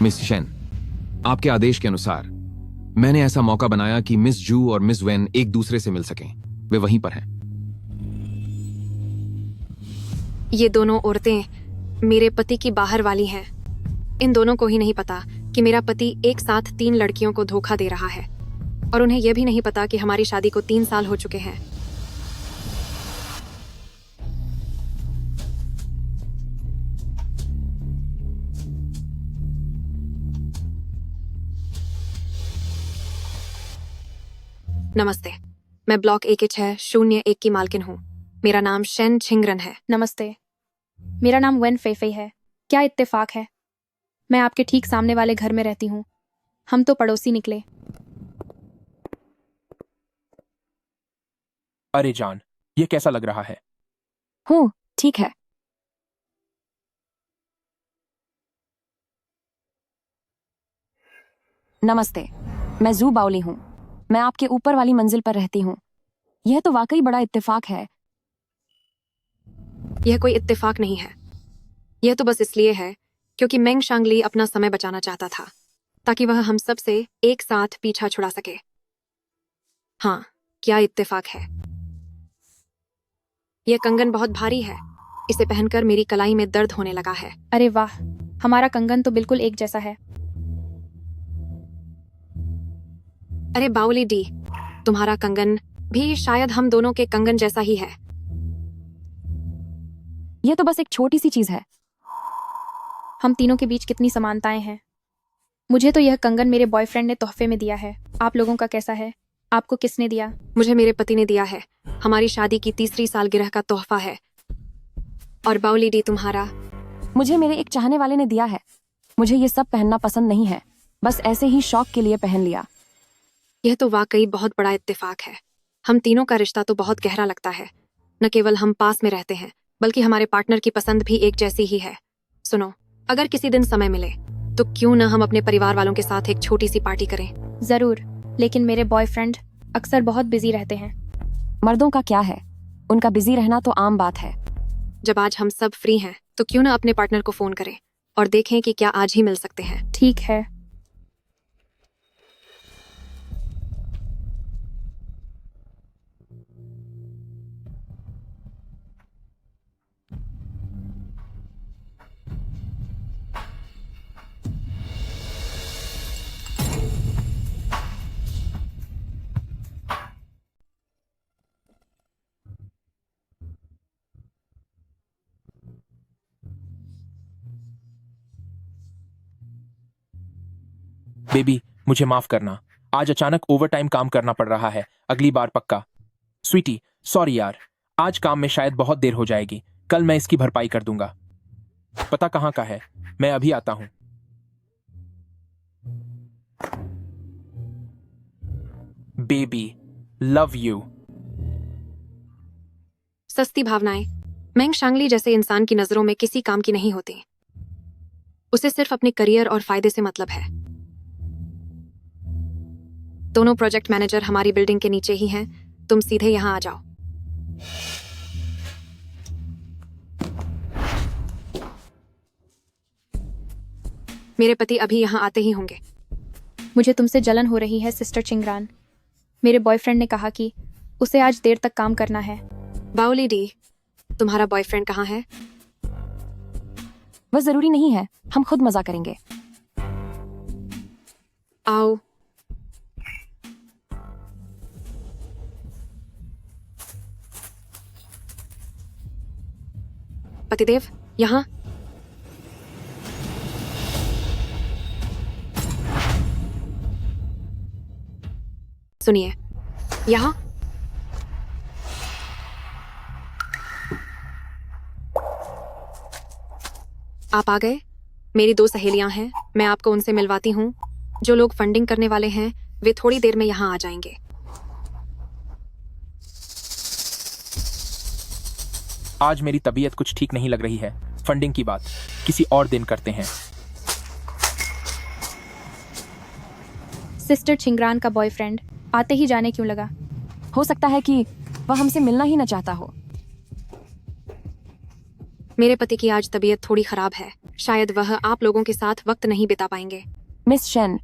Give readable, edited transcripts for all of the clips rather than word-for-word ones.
Miss Shen, आपके आदेश के अनुसार मैंने ऐसा मौका बनाया कि मिस जू और मिस वेन एक दूसरे से मिल सकें। वे वहीं पर हैं। ये दोनों औरतें मेरे पति की बाहर वाली हैं। इन दोनों को ही नहीं पता कि मेरा पति एक साथ 3 लड़कियों को धोखा दे रहा है, और उन्हें यह भी नहीं पता कि हमारी शादी को 3 साल हो चुके हैं। नमस्ते, मैं ब्लॉक AK601 की मालकिन हूँ। मेरा नाम शेन छिंगरन है। नमस्ते, मेरा नाम वेन फेफे है। क्या इत्तेफाक है, मैं आपके ठीक सामने वाले घर में रहती हूँ। हम तो पड़ोसी निकले। अरे जान, ये कैसा लग रहा है? हूँ, ठीक है। नमस्ते, मैं जू बाउली हूँ। मैं आपके ऊपर वाली मंजिल पर रहती हूँ। यह तो वाकई बड़ा इत्तेफाक है। यह कोई इत्तेफाक नहीं है। यह तो बस इसलिए है क्योंकि मेंग शांगली अपना समय बचाना चाहता था ताकि वह हम सब से एक साथ पीछा छुड़ा सके। हाँ, क्या इत्तेफाक है। यह कंगन बहुत भारी है। इसे पहनकर मेरी कलाई में दर्द होने लगा है। अरे वाह, हमारा कंगन तो बिल्कुल एक जैसा है। अरे बाउली डी, तुम्हारा कंगन भी शायद हम दोनों के कंगन जैसा ही है। यह तो बस एक छोटी सी चीज है। हम तीनों के बीच कितनी समानताएं हैं। मुझे तो यह कंगन मेरे बॉयफ्रेंड ने तोहफे में दिया है। आप लोगों का कैसा है? आपको किसने दिया? मुझे मेरे पति ने दिया है। हमारी शादी की 3री सालगिरह का तोहफा है। और बाउली डी, तुम्हारा? मुझे मेरे एक चाहने वाले ने दिया है। मुझे ये सब पहनना पसंद नहीं है, बस ऐसे ही शौक के लिए पहन लिया। यह तो वाकई बहुत बड़ा इत्तेफाक है। हम तीनों का रिश्ता तो बहुत गहरा लगता है। न केवल हम पास में रहते हैं, बल्कि हमारे पार्टनर की पसंद भी एक जैसी ही है। सुनो, अगर किसी दिन समय मिले तो क्यों न हम अपने परिवार वालों के साथ एक छोटी सी पार्टी करें। जरूर, लेकिन मेरे बॉयफ्रेंड अक्सर बहुत बिजी रहते हैं। मर्दों का क्या है, उनका बिजी रहना तो आम बात है। जब आज हम सब फ्री हैं तो क्यों न अपने पार्टनर को फोन करें और देखें कि क्या आज ही मिल सकते हैं। ठीक है। बेबी, मुझे माफ करना। आज अचानक ओवरटाइम काम करना पड़ रहा है। अगली बार पक्का। स्वीटी, सॉरी यार, आज काम में शायद बहुत देर हो जाएगी। कल मैं इसकी भरपाई कर दूंगा। पता कहाँ का है? मैं अभी आता हूँ। Baby, love you. सस्ती भावनाएं मेंग शांगली जैसे इंसान की नजरों में किसी काम की नहीं होती। उसे सिर्फ अपने करियर और फायदे से मतलब है। दोनों प्रोजेक्ट मैनेजर हमारी बिल्डिंग के नीचे ही हैं। तुम सीधे यहाँ आ जाओ। मेरे पति अभी यहाँ आते ही होंगे। मुझे तुमसे जलन हो रही है सिस्टर चिंगरान। मेरे बॉयफ्रेंड ने कहा कि उसे आज देर तक काम करना है। बाउली डी, तुम्हारा बॉयफ्रेंड कहाँ है? वह जरूरी नहीं है, हम खुद मजा करेंगे। आओ। पतिदेव, यहाँ। सुनिए, यहाँ। आप आ गए। मेरी 2 सहेलियां हैं, मैं आपको उनसे मिलवाती हूँ। जो लोग फंडिंग करने वाले हैं वे थोड़ी देर में यहाँ आ जाएंगे। आज मेरी तबीयत कुछ ठीक नहीं लग रही है। फंडिंग की बात किसी और दिन करते हैं। सिस्टर चिंगरान का बॉयफ्रेंड आते ही जाने क्यों लगा? हो सकता है कि वह हमसे मिलना ही न चाहता हो। मेरे पति की आज तबीयत थोड़ी खराब है। शायद वह आप लोगों के साथ वक्त नहीं बिता पाएंगे। मिस शेन,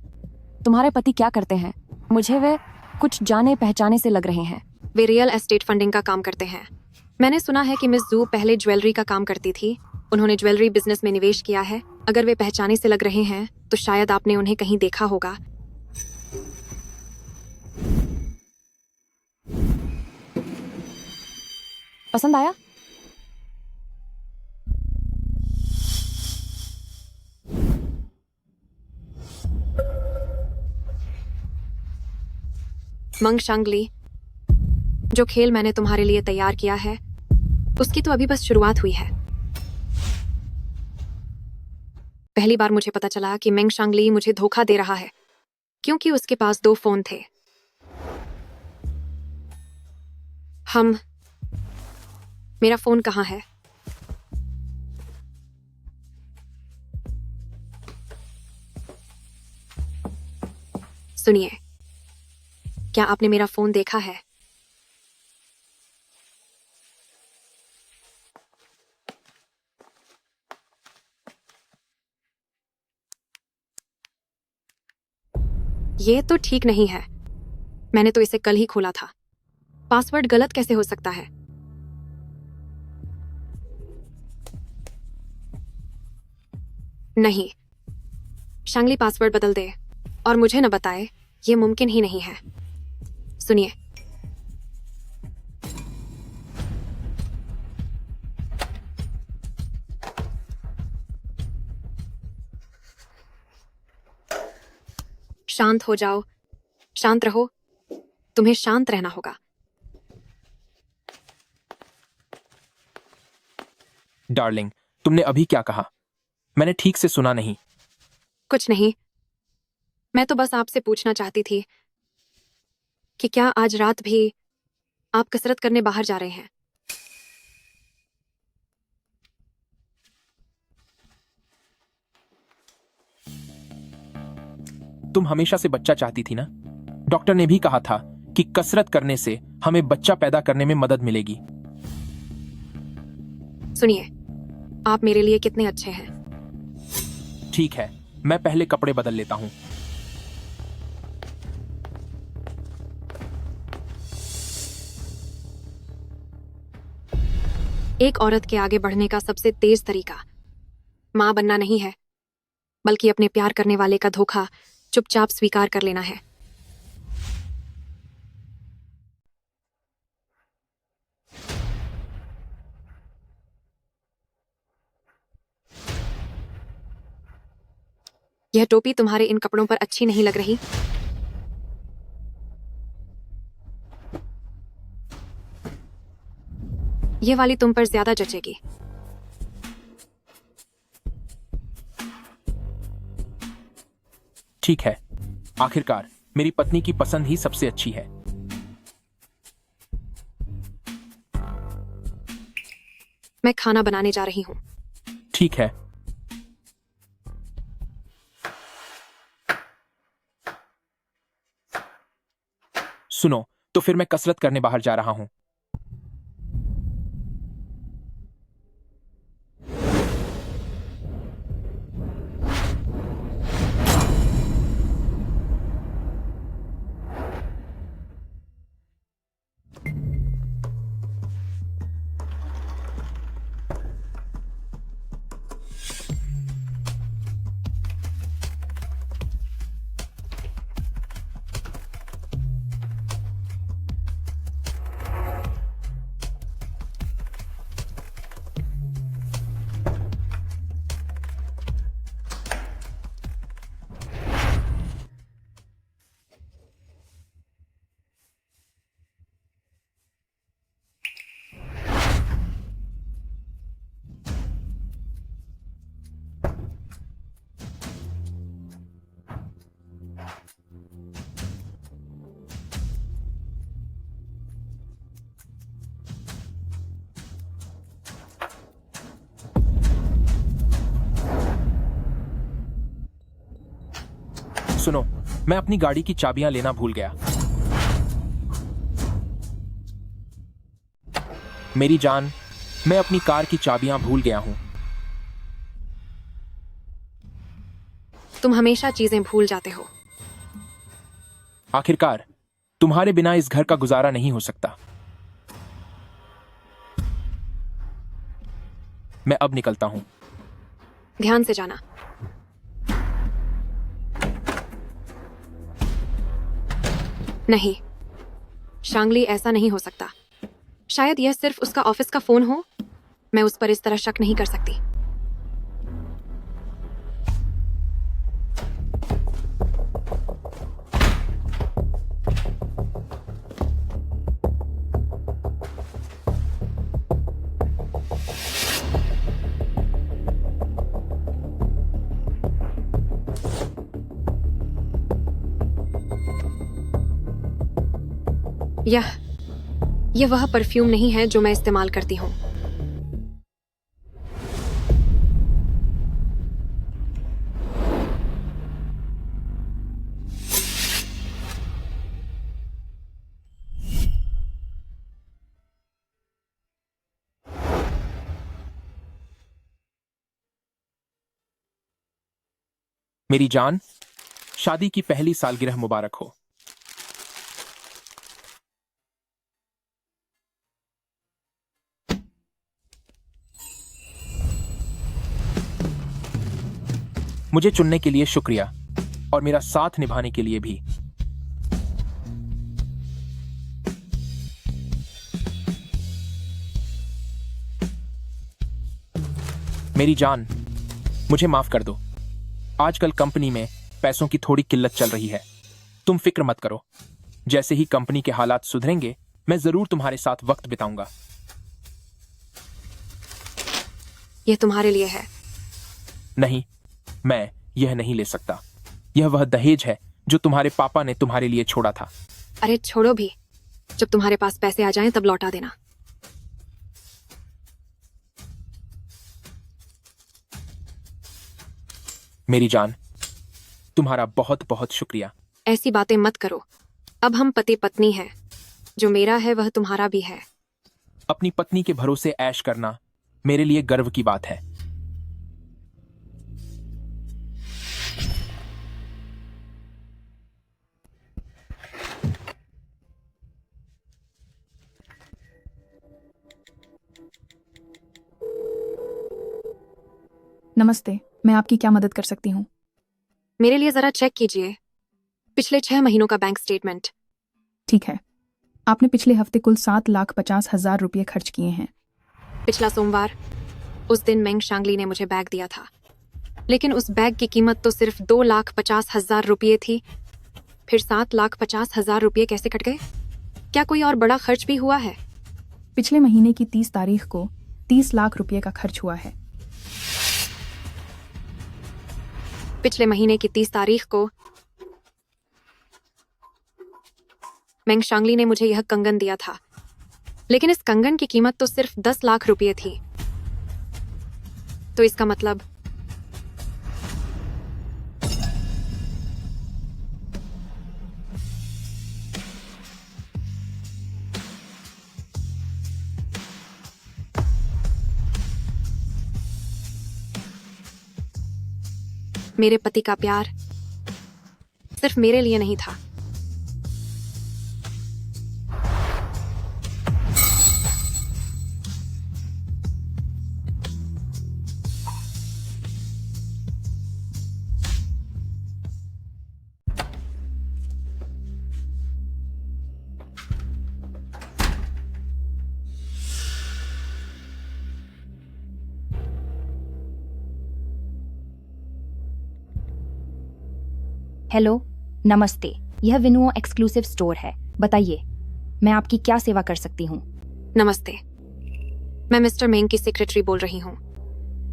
तुम्हारे पति क्या करते हैं? मुझे वे कुछ जाने पहचाने से लग रहे हैं। वे रियल एस्टेट फंडिंग का काम करते हैं। मैंने सुना है कि मिस जू पहले ज्वेलरी का काम करती थी। उन्होंने ज्वेलरी बिजनेस में निवेश किया है। अगर वे पहचाने से लग रहे हैं तो शायद आपने उन्हें कहीं देखा होगा। पसंद आया? मंग शांगली, जो खेल मैंने तुम्हारे लिए तैयार किया है उसकी तो अभी बस शुरुआत हुई है। पहली बार मुझे पता चला कि मेंग शांगली मुझे धोखा दे रहा है क्योंकि उसके पास 2 फोन थे। मेरा फोन कहाँ है? सुनिए, क्या आपने मेरा फोन देखा है? ये तो ठीक नहीं है। मैंने तो इसे कल ही खोला था। पासवर्ड गलत कैसे हो सकता है? नहीं, शांगली पासवर्ड बदल दे और मुझे न बताए, ये मुमकिन ही नहीं है। सुनिए, शांत हो जाओ, शांत रहो। तुम्हें शांत रहना होगा। डार्लिंग, तुमने अभी क्या कहा? मैंने ठीक से सुना नहीं। कुछ नहीं, मैं तो बस आपसे पूछना चाहती थी कि क्या आज रात भी आप कसरत करने बाहर जा रहे हैं? तुम हमेशा से बच्चा चाहती थी ना? डॉक्टर ने भी कहा था कि कसरत करने से हमें बच्चा पैदा करने में मदद मिलेगी। सुनिए, आप मेरे लिए कितने अच्छे हैं। ठीक है, मैं पहले कपड़े बदल लेता हूं। एक औरत के आगे बढ़ने का सबसे तेज तरीका मां बनना नहीं है, बल्कि अपने प्यार करने वाले का धोखा चुपचाप स्वीकार कर लेना है। यह टोपी तुम्हारे इन कपड़ों पर अच्छी नहीं लग रही। यह वाली तुम पर ज्यादा जचेगी। ठीक है, आखिरकार मेरी पत्नी की पसंद ही सबसे अच्छी है। मैं खाना बनाने जा रही हूं। ठीक है। सुनो, तो फिर मैं कसरत करने बाहर जा रहा हूं। सुनो, मैं अपनी गाड़ी की चाबियां लेना भूल गया। मेरी जान, मैं अपनी कार की चाबियां भूल गया हूं। तुम हमेशा चीजें भूल जाते हो। आखिरकार तुम्हारे बिना इस घर का गुजारा नहीं हो सकता। मैं अब निकलता हूं। ध्यान से जाना। नहीं, शांगली, ऐसा नहीं हो सकता। शायद यह सिर्फ उसका ऑफिस का फोन हो। मैं उस पर इस तरह शक नहीं कर सकती। यह वह परफ्यूम नहीं है जो मैं इस्तेमाल करती हूँ। मेरी जान, शादी की पहली सालगिरह मुबारक हो। मुझे चुनने के लिए शुक्रिया और मेरा साथ निभाने के लिए भी। मेरी जान, मुझे माफ कर दो। आजकल कंपनी में पैसों की थोड़ी किल्लत चल रही है। तुम फिक्र मत करो। जैसे ही कंपनी के हालात सुधरेंगे, मैं जरूर तुम्हारे साथ वक्त बिताऊंगा। यह तुम्हारे लिए है। नहीं, मैं यह नहीं ले सकता। यह वह दहेज है जो तुम्हारे पापा ने तुम्हारे लिए छोड़ा था। अरे छोड़ो भी, जब तुम्हारे पास पैसे आ जाएं तब लौटा देना। मेरी जान, तुम्हारा बहुत बहुत शुक्रिया। ऐसी बातें मत करो। अब हम पति पत्नी हैं। जो मेरा है वह तुम्हारा भी है। अपनी पत्नी के भरोसे ऐश करना मेरे लिए गर्व की बात है। नमस्ते, मैं आपकी क्या मदद कर सकती हूँ? मेरे लिए जरा चेक कीजिए पिछले 6 महीनों का बैंक स्टेटमेंट। ठीक है। आपने पिछले हफ्ते कुल 7,50,000 रुपये खर्च किए हैं। पिछला सोमवार, उस दिन मेंग शांगली ने मुझे बैग दिया था, लेकिन उस बैग की कीमत तो सिर्फ 2,50,000 रुपये थी। फिर 7,50,000 रुपये कैसे कट गए? क्या कोई और बड़ा खर्च भी हुआ है? पिछले महीने की 30 तारीख को 30 लाख रुपये का खर्च हुआ है। पिछले महीने की 30 तारीख को मेंग शांगली ने मुझे यह कंगन दिया था, लेकिन इस कंगन की कीमत तो सिर्फ 10 लाख रुपये थी। तो इसका मतलब मेरे पति का प्यार सिर्फ मेरे लिए नहीं था। हेलो, नमस्ते। यह विनुओ एक्सक्लूसिव स्टोर है। बताइए, मैं आपकी क्या सेवा कर सकती हूँ? नमस्ते, मैं मिस्टर मेंग की सेक्रेटरी बोल रही हूँ।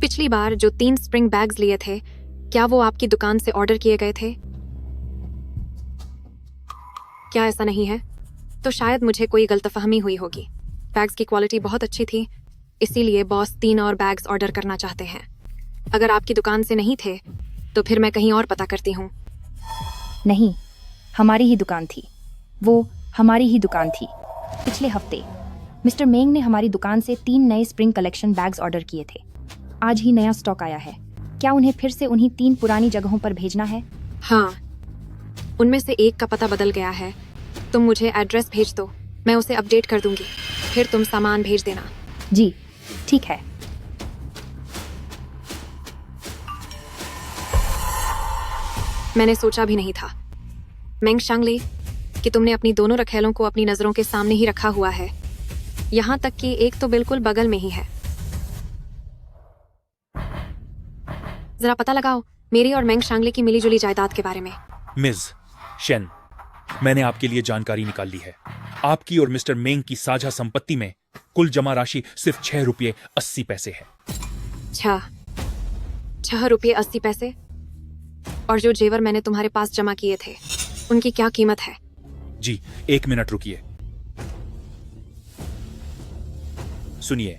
पिछली बार जो 3 स्प्रिंग बैग्स लिए थे, क्या वो आपकी दुकान से ऑर्डर किए गए थे? क्या ऐसा नहीं है? तो शायद मुझे कोई गलतफहमी हुई होगी। बैग्स की क्वालिटी बहुत अच्छी थी, इसीलिए बॉस 3 और बैग्स ऑर्डर करना चाहते हैं। अगर आपकी दुकान से नहीं थे, तो फिर मैं कहीं और पता करती हूँ। नहीं, हमारी ही दुकान थी। वो हमारी ही दुकान थी। पिछले हफ्ते मिस्टर मेंग ने हमारी दुकान से 3 नए स्प्रिंग कलेक्शन बैग्स ऑर्डर किए थे। आज ही नया स्टॉक आया है। क्या उन्हें फिर से उन्हीं 3 पुरानी जगहों पर भेजना है? हाँ, उनमें से एक का पता बदल गया है। तुम मुझे एड्रेस भेज दो, मैं उसे अपडेट कर दूंगी। फिर तुम सामान भेज देना। जी, ठीक है। मैंने सोचा भी नहीं था, मेंग शांगली, कि तुमने अपनी दोनों रखेलों को अपनी नजरों के सामने ही रखा हुआ है। यहाँ तक कि एक तो बिल्कुल बगल में ही है। जरा पता लगाओ मेरी और मेंग शांगली की मिलीजुली जायदाद के बारे में। मिस शेन, मैंने आपके लिए जानकारी निकाल ली है। आपकी और मिस्टर मेंग की साझा संपत्ति में कुल जमा राशि सिर्फ 6 रुपये 80 पैसे है। 6 रुपये 80 पैसे? और जो जेवर मैंने तुम्हारे पास जमा किए थे, उनकी क्या कीमत है? जी, 1 मिनट रुकिए। सुनिए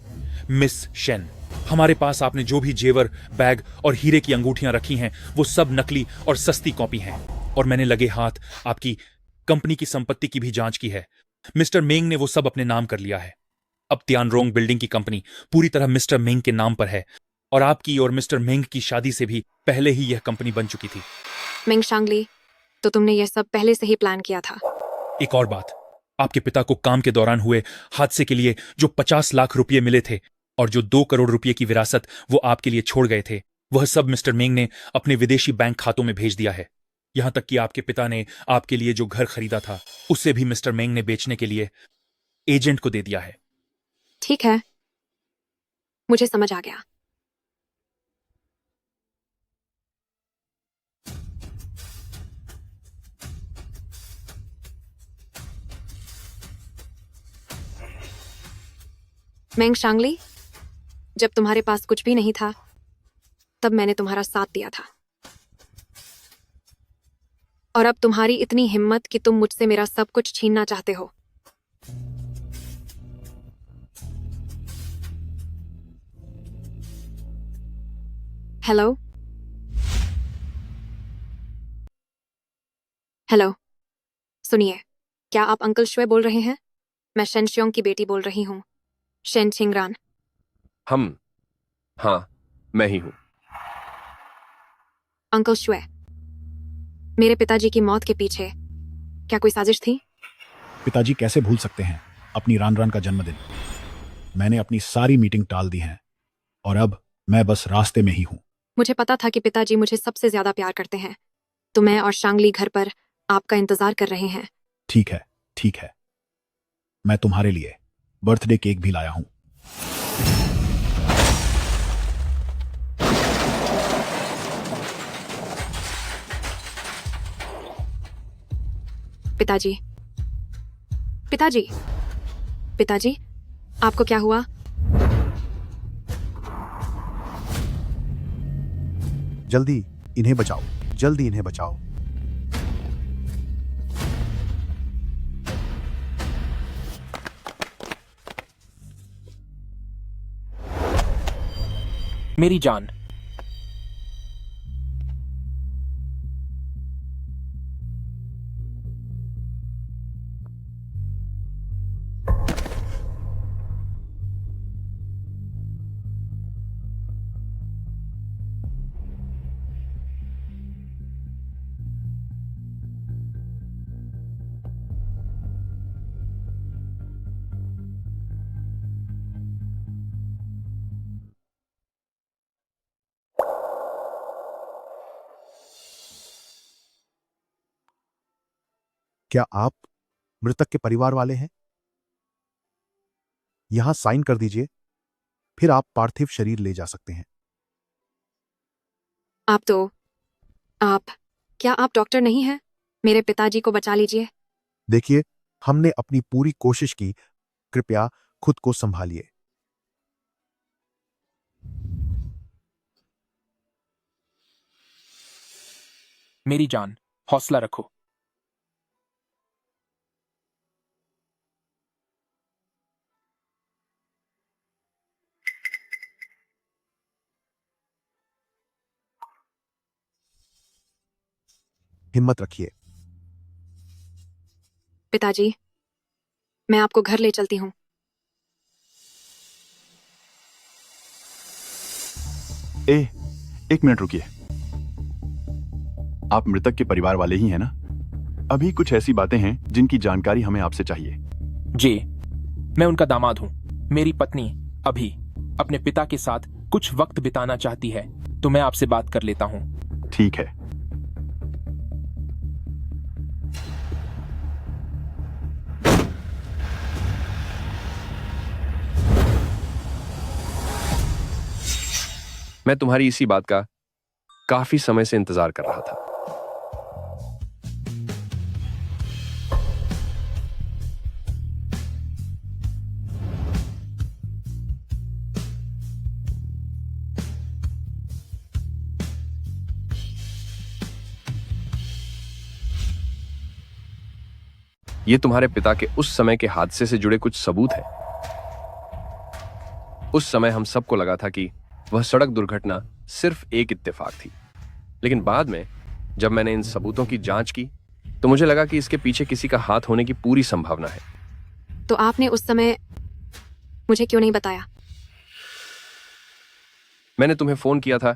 मिस शेन, हमारे पास आपने जो भी जेवर, बैग और हीरे की अंगूठियां रखी हैं, वो सब नकली और सस्ती कॉपी हैं। और मैंने लगे हाथ आपकी कंपनी की संपत्ति की भी जांच की है। मिस्टर मेंग ने वो सब अपने नाम कर लिया है। अब तियानरोंग बिल्डिंग की कंपनी पूरी तरह मिस्टर मेंग के नाम पर है, और आपकी और मिस्टर मेंग की शादी से भी पहले ही यह कंपनी बन चुकी थी। मेंग शांगली, तो तुमने यह सब पहले से ही प्लान किया था? एक और बात, आपके पिता को काम के दौरान हुए हादसे के लिए जो 50 लाख रुपए मिले थे और जो 2 करोड़ रुपए की विरासत वो आपके लिए छोड़ गए थे, वह सब मिस्टर मेंग ने अपने विदेशी बैंक खातों में भेज दिया है। यहां तक कि आपके पिता ने आपके लिए जो घर खरीदा था, उसे भी मिस्टर मेंग ने बेचने के लिए एजेंट को दे दिया है। ठीक है, मुझे समझ आ गया। मेंग शांगली, जब तुम्हारे पास कुछ भी नहीं था, तब मैंने तुम्हारा साथ दिया था। और अब तुम्हारी इतनी हिम्मत कि तुम मुझसे मेरा सब कुछ छीनना चाहते हो। हेलो हेलो, सुनिए, क्या आप अंकल शुए बोल रहे हैं? मैं शेन शियोंग की बेटी बोल रही हूँ, शेन छिंगरान। हाँ, मैं ही हूं। अंकल शुए, मेरे पिताजी की मौत के पीछे क्या कोई साजिश थी? पिताजी कैसे भूल सकते हैं अपनी रान रान का जन्मदिन। मैंने अपनी सारी मीटिंग टाल दी है और अब मैं बस रास्ते में ही हूं। मुझे पता था कि पिताजी मुझे सबसे ज्यादा प्यार करते हैं, तो मैं और शांगली घर पर आपका इंतजार कर रहे हैं। ठीक है, ठीक है। मैं तुम्हारे लिए बर्थडे केक भी लाया हूं। पिताजी, पिताजी, पिताजी, आपको क्या हुआ? जल्दी इन्हें बचाओ, जल्दी इन्हें बचाओ। मेरी जान, क्या आप मृतक के परिवार वाले हैं? यहां साइन कर दीजिए, फिर आप पार्थिव शरीर ले जा सकते हैं। क्या आप डॉक्टर नहीं हैं? मेरे पिताजी को बचा लीजिए। देखिए, हमने अपनी पूरी कोशिश की, कृपया खुद को संभालिए। मेरी जान, हौसला रखो। हिम्मत रखिए। पिताजी, मैं आपको घर ले चलती हूँ। एक मिनट रुकिए। आप मृतक के परिवार वाले ही हैं ना? अभी कुछ ऐसी बातें हैं जिनकी जानकारी हमें आपसे चाहिए। जी, मैं उनका दामाद हूँ। मेरी पत्नी अभी अपने पिता के साथ कुछ वक्त बिताना चाहती है, तो मैं आपसे बात कर लेता हूँ। ठीक है। मैं तुम्हारी इसी बात का काफी समय से इंतजार कर रहा था। ये तुम्हारे पिता के उस समय के हादसे से जुड़े कुछ सबूत हैं। उस समय हम सबको लगा था कि वह सड़क दुर्घटना सिर्फ एक इत्तेफाक थी, लेकिन बाद में जब मैंने इन सबूतों की जांच की तो मुझे लगा कि इसके पीछे किसी का हाथ होने की पूरी संभावना है। तो आपने उस समय मुझे क्यों नहीं बताया? मैंने तुम्हें फोन किया था,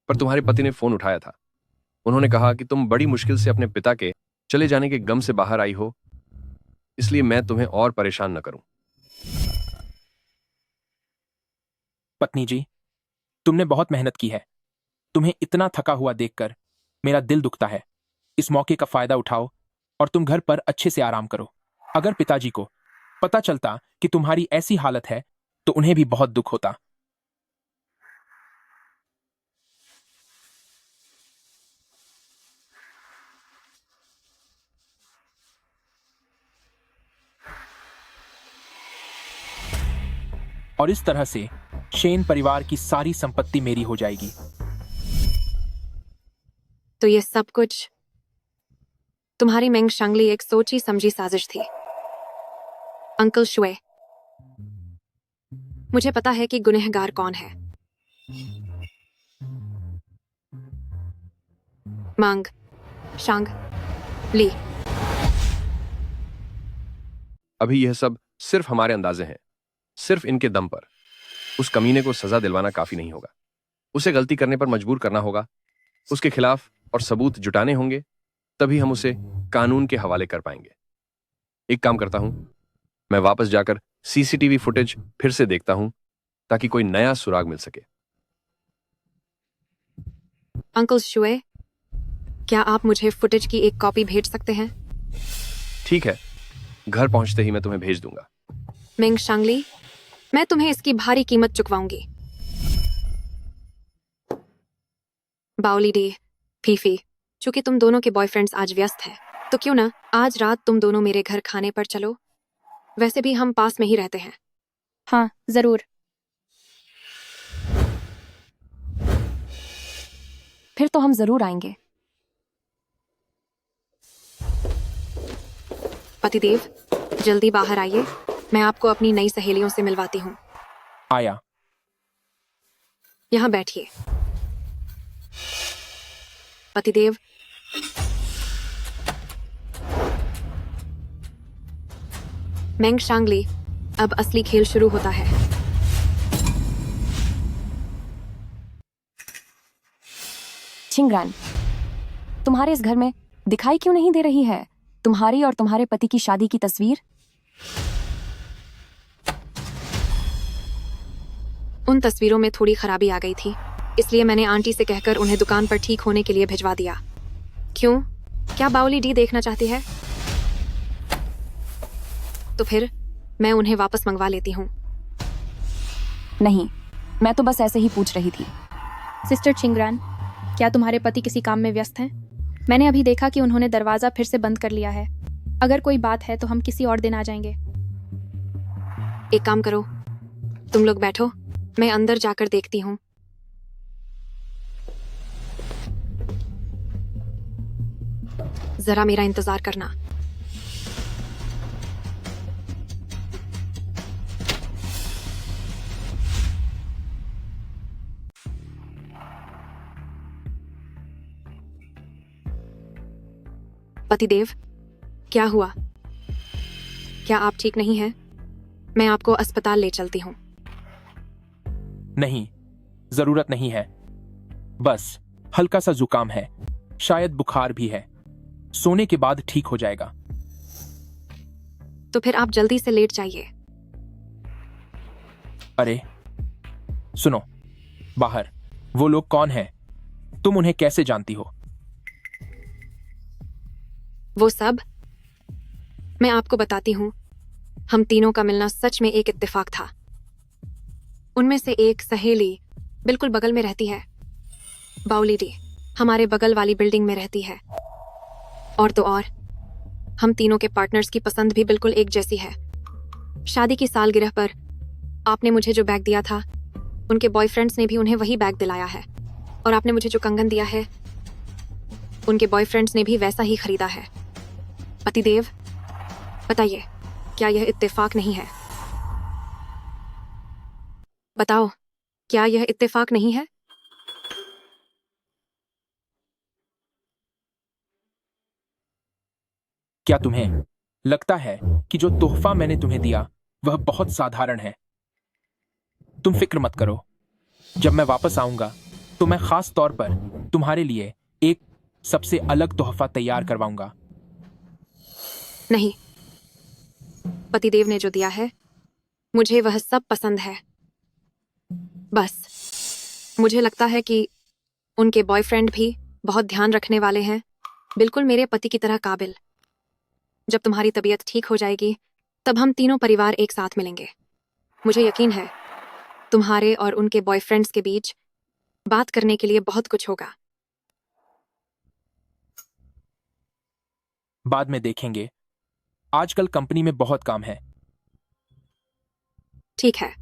पर तुम्हारे पति ने फोन उठाया था। उन्होंने कहा कि तुम बड़ी मुश्किल से अपने पिता के चले जाने के गम से बाहर आई हो, इसलिए मैं तुम्हें और परेशान न करूं। पत्नी जी, तुमने बहुत मेहनत की है। तुम्हें इतना थका हुआ देखकर मेरा दिल दुखता है। इस मौके का फायदा उठाओ और तुम घर पर अच्छे से आराम करो। अगर पिताजी को पता चलता कि तुम्हारी ऐसी हालत है तो उन्हें भी बहुत दुख होता। और इस तरह से शेन परिवार की सारी संपत्ति मेरी हो जाएगी। तो ये सब कुछ तुम्हारी मेंग शांगली एक सोची समझी साजिश थी। अंकल शुए, मुझे पता है कि गुनहगार कौन है। मांग शांग ली। अभी यह सब सिर्फ हमारे अंदाजे हैं। सिर्फ इनके दम पर उस कमीने को सजा दिलवाना काफी नहीं होगा। उसे गलती करने पर मजबूर करना होगा, उसके खिलाफ और सबूत जुटाने होंगे, तभी हम उसे कानून के हवाले कर पाएंगे। एक काम करता हूं, मैं वापस जाकर सीसीटीवी फुटेज फिर से देखता हूं ताकि कोई नया सुराग मिल सके। अंकल शुए, क्या आप मुझे फुटेज की एक कॉपी भेज सकते हैं? ठीक है, घर पहुंचते ही मैं तुम्हें भेज दूंगा। मेंग शांगली, मैं तुम्हें इसकी भारी कीमत चुकवाऊंगी। बाउली डी, फीफी, चूंकि तुम दोनों के बॉयफ्रेंड्स आज व्यस्त हैं, तो क्यों ना आज रात तुम दोनों मेरे घर खाने पर चलो? वैसे भी हम पास में ही रहते हैं। हाँ, जरूर। फिर तो हम जरूर आएंगे। पतिदेव, जल्दी बाहर आइए, मैं आपको अपनी नई सहेलियों से मिलवाती हूँ। आया। यहाँ बैठिए। पतिदेव, मेंग शांगली, अब असली खेल शुरू होता है। छिंगरान, तुम्हारे इस घर में दिखाई क्यों नहीं दे रही है तुम्हारी और तुम्हारे पति की शादी की तस्वीर? उन तस्वीरों में थोड़ी खराबी आ गई थी, इसलिए मैंने आंटी से कहकर उन्हें दुकान पर ठीक होने के लिए भिजवा दिया। क्यों? क्या बाउली डी देखना चाहती है? तो फिर मैं उन्हें वापस मंगवा लेती हूँ। नहीं, मैं तो बस ऐसे ही पूछ रही थी। सिस्टर छिंगरान, क्या तुम्हारे पति किसी काम में व्यस्त हैं? मैंने अभी देखा कि उन्होंने दरवाजा फिर से बंद कर लिया है। अगर कोई बात है तो हम किसी और दिन आ जाएंगे। एक काम करो, तुम लोग बैठो, मैं अंदर जाकर देखती हूँ। जरा मेरा इंतजार करना। पतिदेव, क्या हुआ? क्या आप ठीक नहीं हैं? मैं आपको अस्पताल ले चलती हूँ। नहीं, जरूरत नहीं है। बस हल्का सा जुकाम है, शायद बुखार भी है। सोने के बाद ठीक हो जाएगा। तो फिर आप जल्दी से लेट जाइए। अरे सुनो, बाहर वो लोग कौन हैं? तुम उन्हें कैसे जानती हो? वो सब मैं आपको बताती हूँ। हम तीनों का मिलना सच में एक इत्तेफाक था। उनमें से एक सहेली बिल्कुल बगल में रहती है। बाउली डी हमारे बगल वाली बिल्डिंग में रहती है। और तो और हम तीनों के पार्टनर्स की पसंद भी बिल्कुल एक जैसी है। शादी की सालगिरह पर आपने मुझे जो बैग दिया था, उनके बॉयफ्रेंड्स ने भी उन्हें वही बैग दिलाया है। और आपने मुझे जो कंगन दिया है, उनके बॉयफ्रेंड्स ने भी वैसा ही खरीदा है। पतिदेव, बताइए, क्या यह इत्तेफाक नहीं है? बताओ, क्या यह इत्तेफाक नहीं है? क्या तुम्हें लगता है कि जो तोहफा मैंने तुम्हें दिया वह बहुत साधारण है? तुम फिक्र मत करो, जब मैं वापस आऊंगा तो मैं खास तौर पर तुम्हारे लिए एक सबसे अलग तोहफा तैयार करवाऊंगा। नहीं, पतिदेव ने जो दिया है मुझे वह सब पसंद है। बस मुझे लगता है कि उनके बॉयफ्रेंड भी बहुत ध्यान रखने वाले हैं, बिल्कुल मेरे पति की तरह काबिल। जब तुम्हारी तबीयत ठीक हो जाएगी तब हम तीनों परिवार एक साथ मिलेंगे। मुझे यकीन है तुम्हारे और उनके बॉयफ्रेंड्स के बीच बात करने के लिए बहुत कुछ होगा। बाद में देखेंगे, आजकल कंपनी में बहुत काम है। ठीक है,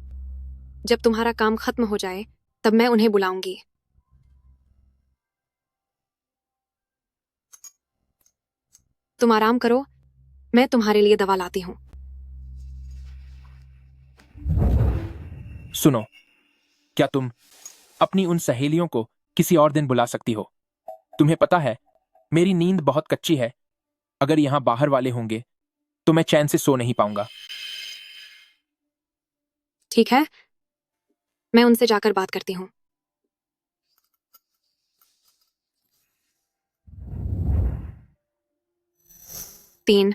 जब तुम्हारा काम खत्म हो जाए तब मैं उन्हें बुलाऊंगी। तुम आराम करो, मैं तुम्हारे लिए दवा लाती हूँ। सुनो, क्या तुम अपनी उन सहेलियों को किसी और दिन बुला सकती हो? तुम्हें पता है, मेरी नींद बहुत कच्ची है। अगर यहां बाहर वाले होंगे तो मैं चैन से सो नहीं पाऊंगा। ठीक है, मैं उनसे जाकर बात करती हूँ। तीन,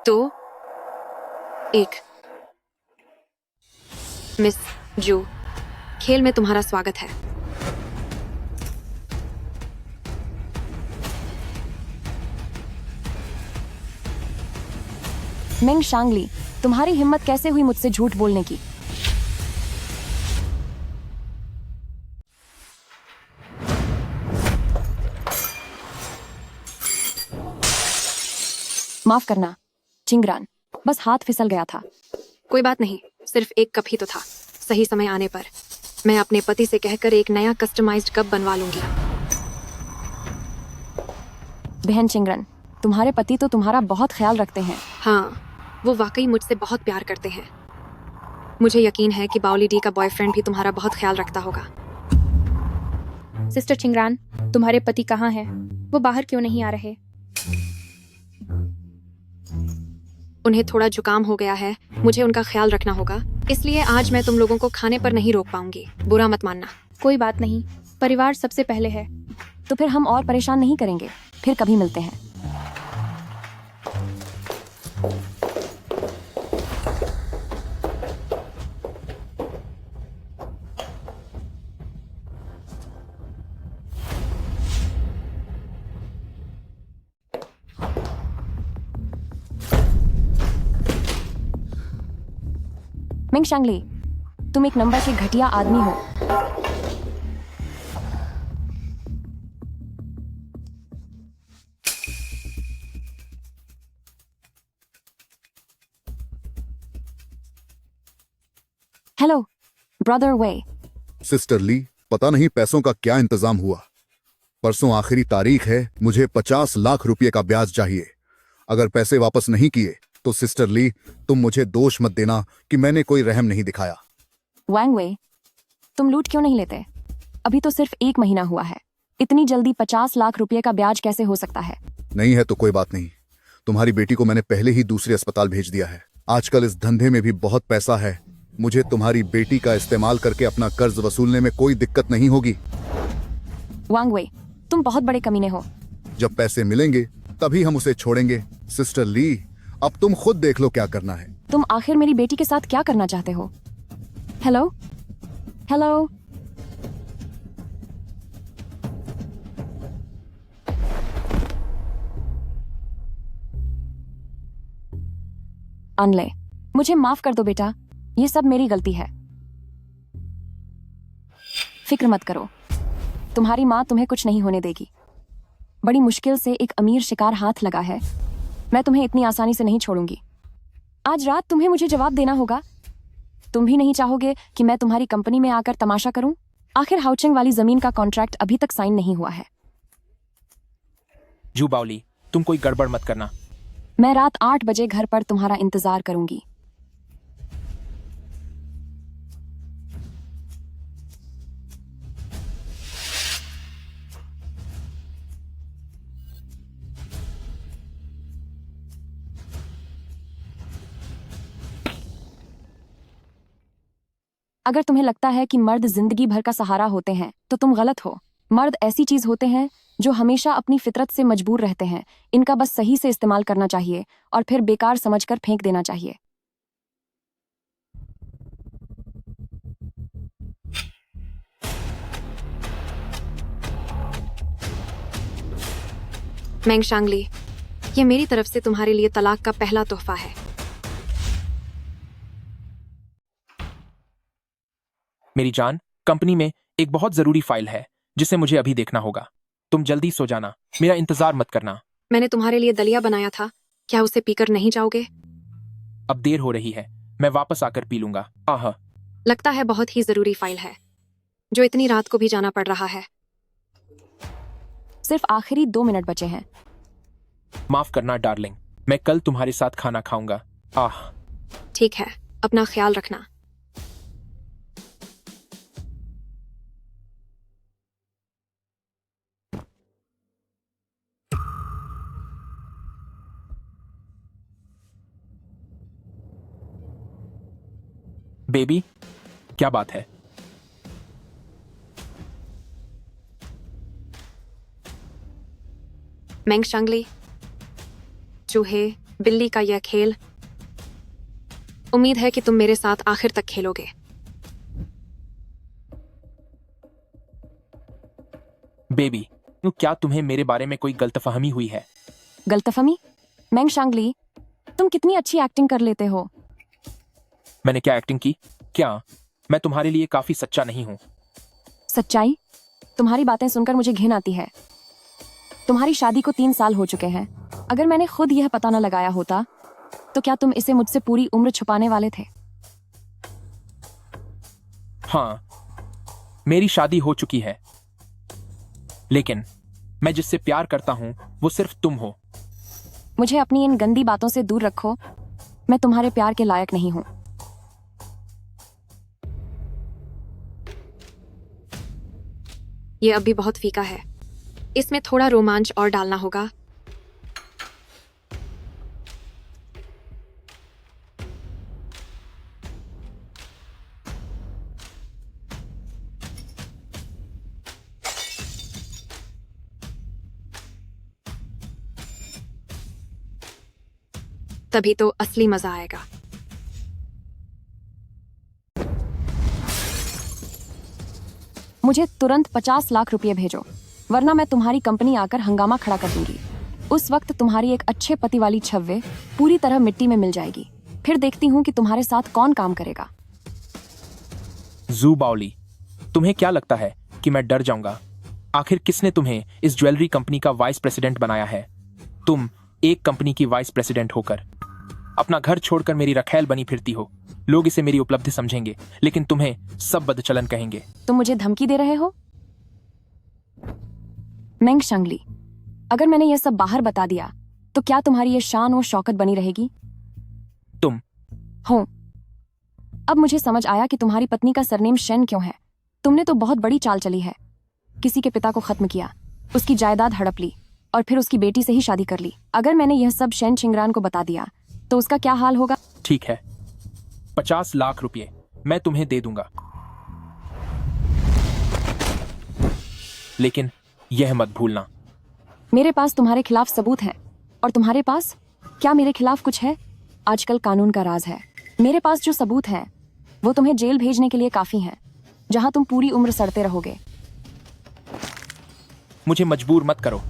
दो, एक। मिस जू, खेल में तुम्हारा स्वागत है। मिंग शांगली, तुम्हारी हिम्मत कैसे हुई मुझसे झूठ बोलने की? माफ करना चिंगरान, बस हाथ फिसल गया था। कोई बात नहीं, सिर्फ एक कप ही तो था। सही समय आने पर मैं अपने पति से कहकर एक नया कस्टमाइज्ड कप बनवा लूंगी। बहन चिंगरन, तुम्हारे पति तो तुम्हारा बहुत ख्याल रखते हैं। हाँ, वो वाकई मुझसे बहुत प्यार करते हैं। मुझे यकीन है कि बाउली डी का बॉयफ्रेंड भी तुम्हारा बहुत ख्याल रखता होगा। सिस्टर चिंगरान, तुम्हारे पति कहाँ हैं? वो बाहर क्यों नहीं आ रहे? उन्हें थोड़ा जुकाम हो गया है, मुझे उनका ख्याल रखना होगा, इसलिए आज मैं तुम लोगों को खाने पर नहीं रोक पाऊंगी। बुरा मत मानना। कोई बात नहीं, परिवार सबसे पहले है। तो फिर हम और परेशान नहीं करेंगे, फिर कभी मिलते हैं। मिंग शांगली, तुम एक नंबर के घटिया आदमी हो। हेलो ब्रदर वे। सिस्टर ली, पता नहीं पैसों का क्या इंतजाम हुआ। परसों आखिरी तारीख है, मुझे 50 लाख रुपए का ब्याज चाहिए। अगर पैसे वापस नहीं किए तो सिस्टर ली, तुम मुझे दोष मत देना कि मैंने कोई रहम नहीं दिखाया। वैंग वे, तुम लूट क्यों नहीं लेते? अभी तो सिर्फ 1 महीना हुआ है, इतनी जल्दी 50 लाख रुपए का ब्याज कैसे हो सकता है? नहीं है तो कोई बात नहीं, तुम्हारी बेटी को मैंने पहले ही दूसरे अस्पताल भेज दिया है। आजकल इस धंधे में भी बहुत पैसा है, मुझे तुम्हारी बेटी का इस्तेमाल करके अपना कर्ज वसूलने में कोई दिक्कत नहीं होगी। वांग वे, तुम बहुत बड़े कमीने हो। जब पैसे मिलेंगे तभी हम उसे छोड़ेंगे। सिस्टर ली, अब तुम खुद देख लो क्या करना है। तुम आखिर मेरी बेटी के साथ क्या करना चाहते हो? Hello hello. अनले, मुझे माफ कर दो बेटा, ये सब मेरी गलती है। फिक्र मत करो, तुम्हारी माँ तुम्हें कुछ नहीं होने देगी। बड़ी मुश्किल से एक अमीर शिकार हाथ लगा है, मैं तुम्हें इतनी आसानी से नहीं छोड़ूंगी। आज रात तुम्हें मुझे जवाब देना होगा। तुम भी नहीं चाहोगे कि मैं तुम्हारी कंपनी में आकर तमाशा करूं? आखिर हाउचिंग वाली जमीन का कॉन्ट्रैक्ट अभी तक साइन नहीं हुआ है। जू बाओली, तुम कोई गड़बड़ मत करना। मैं रात 8 बजे घर पर तुम्हारा इंतजार करूंगी। अगर तुम्हें लगता है कि मर्द जिंदगी भर का सहारा होते हैं तो तुम गलत हो। मर्द ऐसी चीज होते हैं जो हमेशा अपनी फितरत से मजबूर रहते हैं। इनका बस सही से इस्तेमाल करना चाहिए और फिर बेकार समझकर फेंक देना चाहिए। मेंग शांगली, ये मेरी तरफ से तुम्हारे लिए तलाक का पहला तोहफा है। मेरी जान, कंपनी में एक बहुत जरूरी फाइल है जिसे मुझे अभी देखना होगा। तुम जल्दी सो जाना, मेरा इंतजार मत करना। मैंने तुम्हारे लिए दलिया बनाया था, क्या उसे पीकर नहीं जाओगे? अब देर हो रही है, मैं वापस आकर पी लूंगा। आह, लगता है बहुत ही जरूरी फाइल है जो इतनी रात को भी जाना पड़ रहा है। सिर्फ आखिरी 2 मिनट बचे हैं। माफ करना डार्लिंग, मैं कल तुम्हारे साथ खाना खाऊंगा। आह, ठीक है, अपना ख्याल रखना। बेबी, क्या बात है? मेंग शांगली, चूहे बिल्ली का यह खेल, उम्मीद है कि तुम मेरे साथ आखिर तक खेलोगे। बेबी, क्या तुम्हें मेरे बारे में कोई गलतफहमी हुई है? गलतफहमी? मेंग शांगली, तुम कितनी अच्छी एक्टिंग कर लेते हो। मैंने क्या एक्टिंग की? क्या मैं तुम्हारे लिए काफी सच्चा नहीं हूं? सच्चाई? तुम्हारी बातें सुनकर मुझे घिन आती है। तुम्हारी शादी को 3 साल हो चुके हैं। अगर मैंने खुद यह पता न लगाया होता तो क्या तुम इसे मुझसे पूरी उम्र छुपाने वाले थे? हाँ, मेरी शादी हो चुकी है, लेकिन मैं जिससे प्यार करता हूं वो सिर्फ तुम हो। मुझे अपनी इन गंदी बातों से दूर रखो, मैं तुम्हारे प्यार के लायक नहीं हूं। ये अभी बहुत फीका है, इसमें थोड़ा रोमांच और डालना होगा। तभी तो असली मजा आएगा। मुझे तुरंत 50 लाख रुपए भेजो, वरना मैं तुम्हारी कंपनी आकर हंगामा खड़ा कर दूंगी। उस वक्त तुम्हारी एक अच्छे पति वाली छव्वे पूरी तरह मिट्टी में मिल जाएगी। फिर देखती हूँ कि तुम्हारे साथ कौन काम करेगा। जू बाओली, तुम्हें क्या लगता है कि मैं डर जाऊंगा? आखिर किसने तुम्हें इस ज्वेलरी कंपनी का वाइस प्रेसिडेंट बनाया है? तुम एक कंपनी की वाइस प्रेसिडेंट होकर अपना घर छोड़कर मेरी रखैल बनी फिरती हो। लोग इसे मेरी उपलब्धि समझेंगे, लेकिन तुम्हें सब बदचलन कहेंगे। तुम मुझे धमकी दे रहे हो? मेंग शांगली, अगर मैंने यह सब बाहर बता दिया तो क्या तुम्हारी ये शान और शौकत बनी रहेगी? तुम हो। अब मुझे समझ आया कि तुम्हारी पत्नी का सरनेम शेन क्यों है। तुमने तो बहुत बड़ी चाल चली है। किसी के पिता को खत्म किया, उसकी जायदाद हड़प ली और फिर उसकी बेटी से ही शादी कर ली। अगर मैंने यह सब शेन छिंगरान को बता दिया तो उसका क्या हाल होगा? ठीक है, 50 लाख रुपए मैं तुम्हें दे दूंगा, लेकिन यह मत भूलना। मेरे पास तुम्हारे खिलाफ सबूत हैं और तुम्हारे पास क्या मेरे खिलाफ कुछ है? आजकल कानून का राज है। मेरे पास जो सबूत हैं वो तुम्हें जेल भेजने के लिए काफी हैं, जहां तुम पूरी उम्र सड़ते रहोगे। मुझे मजबूर मत करो।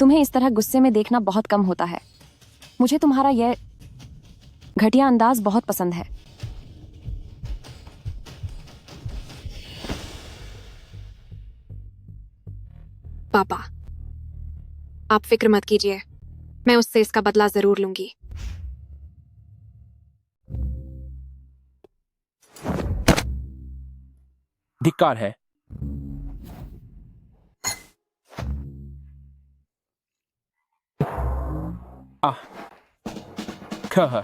तुम्हें इस तरह गुस्से में देखना बहुत कम होता है। मुझे तुम्हारा यह घटिया अंदाज बहुत पसंद है। पापा, आप फिक्र मत कीजिए, मैं उससे इसका बदला जरूर लूंगी। धिक्कार है। आह, खह।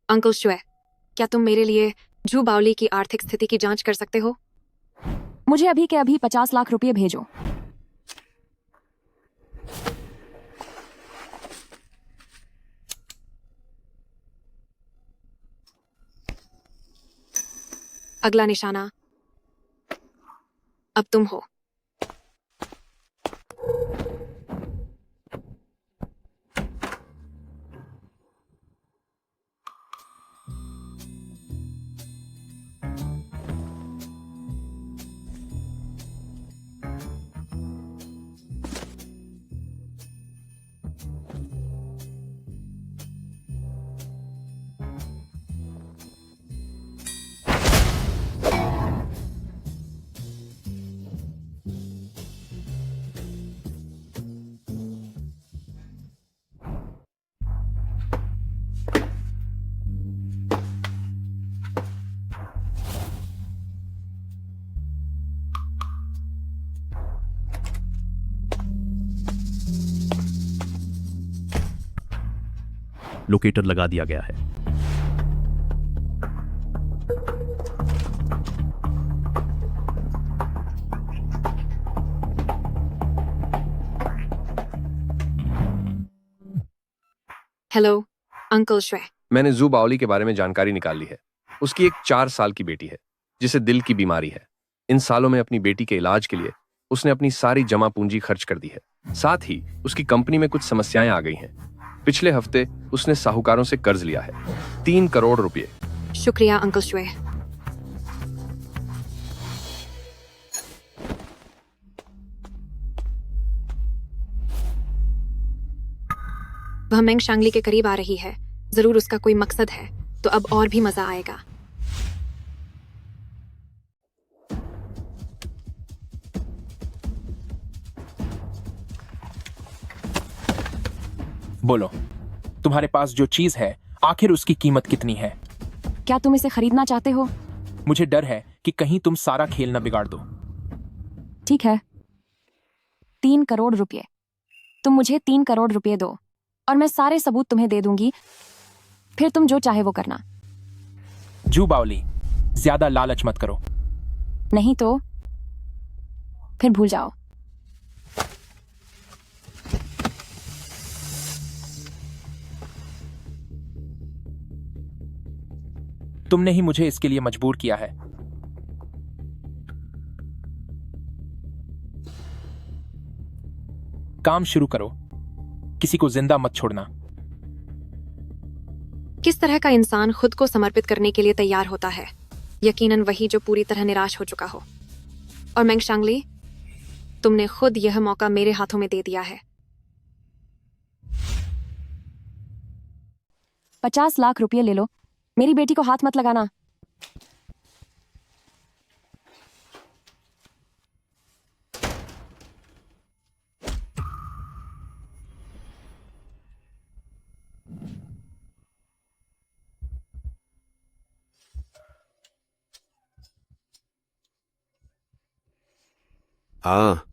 अंकल श्वे, क्या तुम मेरे लिए जू बावली की आर्थिक स्थिति की जांच कर सकते हो? मुझे अभी के अभी 50 लाख रुपए भेजो। अगला निशाना अब तुम हो। लोकेटर लगा दिया गया है। हेलो अंकल श्वे। मैंने जू बावली के बारे में जानकारी निकाल ली है। उसकी एक 4 साल की बेटी है जिसे दिल की बीमारी है। इन सालों में अपनी बेटी के इलाज के लिए उसने अपनी सारी जमा पूंजी खर्च कर दी है। साथ ही उसकी कंपनी में कुछ समस्याएं आ गई हैं। पिछले हफ्ते उसने साहूकारों से कर्ज लिया है, 3 करोड़ रुपए। शुक्रिया अंकल श्वे। वह मेंग शांगली के करीब आ रही है। जरूर उसका कोई मकसद है, तो अब और भी मजा आएगा। बोलो, तुम्हारे पास जो चीज है आखिर उसकी कीमत कितनी है? क्या तुम इसे खरीदना चाहते हो? मुझे डर है कि कहीं तुम सारा खेल न बिगाड़ दो। ठीक है, 3 करोड़ रुपए। तुम मुझे 3 करोड़ रुपए दो और मैं सारे सबूत तुम्हें दे दूंगी, फिर तुम जो चाहे वो करना। जू बावली, ज्यादा लालच मत करो। नहीं तो फिर भूल जाओ। तुमने ही मुझे इसके लिए मजबूर किया है। काम शुरू करो, किसी को जिंदा मत छोड़ना। किस तरह का इंसान खुद को समर्पित करने के लिए तैयार होता है? यकीनन वही जो पूरी तरह निराश हो चुका हो। और मेंग शांगली, तुमने खुद यह मौका मेरे हाथों में दे दिया है। 50 लाख रुपए ले लो, मेरी बेटी को हाथ मत लगाना। हाँ,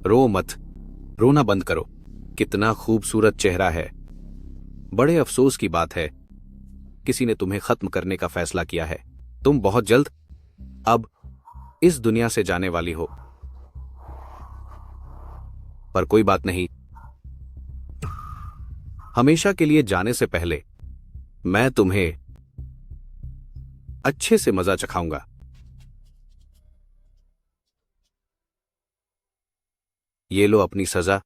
रो मत, रोना बंद करो। कितना खूबसूरत चेहरा है। बड़े अफसोस की बात है, किसी ने तुम्हें खत्म करने का फैसला किया है। तुम बहुत जल्द अब इस दुनिया से जाने वाली हो। पर कोई बात नहीं, हमेशा के लिए जाने से पहले मैं तुम्हें अच्छे से मजा चखाऊंगा। ये लो अपनी सजा।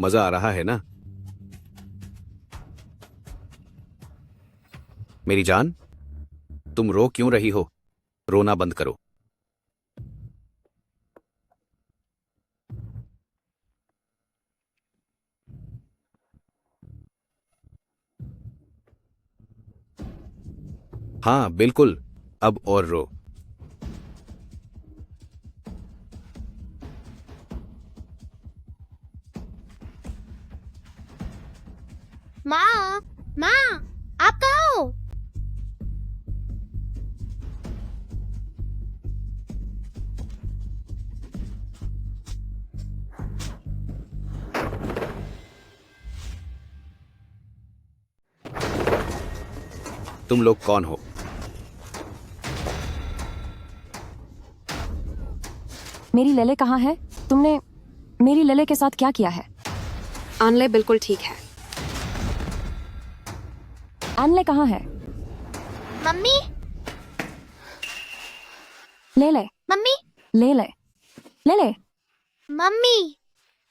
मजा आ रहा है ना मेरी जान? तुम रो क्यों रही हो? रोना बंद करो। हाँ बिल्कुल, अब और रो। माँ, माँ, आप कहाँ हो? तुम लोग कौन हो? मेरी लेले कहाँ है? तुमने मेरी लेले के साथ क्या किया है? आनले बिल्कुल ठीक है। आनले कहाँ है? मम्मी, लेले, मम्मी, लेले, लेले। मम्मी,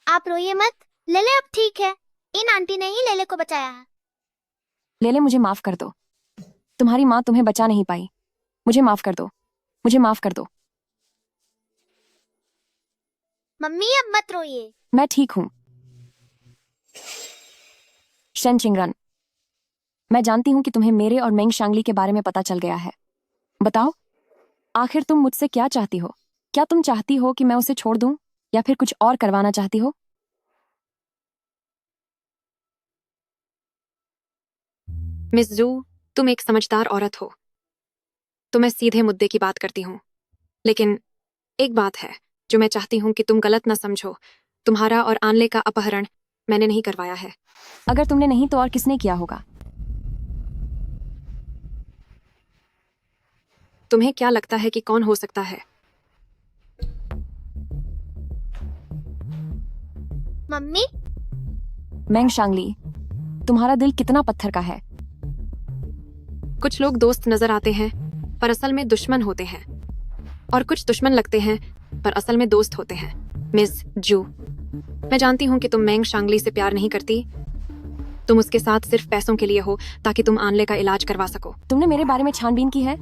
आप रोइए मत। लेले अब ठीक है। इन आंटी ने ही लेले को बचाया है। लेले मुझे माफ कर दो। तुम्हारी माँ तुम्हें बचा नहीं पाई। मुझे माफ कर दो। मुझे माफ कर दो। मम्मी अब मत रोइए। मैं ठीक हूं। शन चिंगरन, मैं जानती हूं कि तुम्हें मेरे और मेंग शांगली के बारे में पता चल गया है। बताओ, आखिर तुम मुझसे क्या चाहती हो? क्या तुम चाहती हो कि मैं उसे छोड़ दूं या फिर कुछ और करवाना चाहती हो? मिस जू, तुम एक समझदार औरत हो, तो मैं सीधे मुद्दे की बात करती हूँ। लेकिन एक बात है जो मैं चाहती हूँ कि तुम गलत ना समझो। तुम्हारा और आनले का अपहरण मैंने नहीं करवाया है। अगर तुमने नहीं तो और किसने किया होगा? तुम्हें क्या लगता है कि कौन हो सकता है? मम्मी, मेंग शांगली, तुम्हारा दिल कितना पत्थर का है। कुछ लोग दोस्त नजर आते हैं पर असल में दुश्मन होते हैं, और कुछ दुश्मन लगते हैं पर असल में दोस्त होते हैं। मिस जू, मैं जानती हूँ कि तुम मेंग शांगली से प्यार नहीं करती। तुम उसके साथ सिर्फ पैसों के लिए हो ताकि तुम आनले का इलाज करवा सको। तुमने मेरे बारे में छानबीन की है?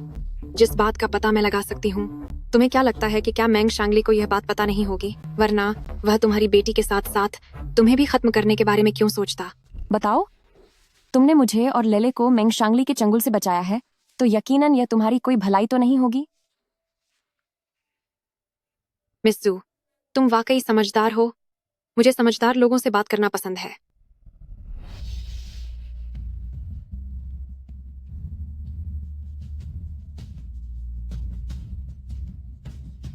जिस बात का पता मैं लगा सकती हूँ। तुम्हें क्या लगता है कि क्या मेंग शांगली को यह बात पता नहीं होगी? वरना वह तुम्हारी बेटी के साथ साथ तुम्हें भी खत्म करने के बारे में क्यों सोचता? बताओ, तुमने मुझे और लेले को मेंग शांगली के चंगुल से बचाया है, तो यकीनन यह तुम्हारी कोई भलाई तो नहीं होगी। मिस जू, तुम वाकई समझदार हो। मुझे समझदार लोगों से बात करना पसंद है।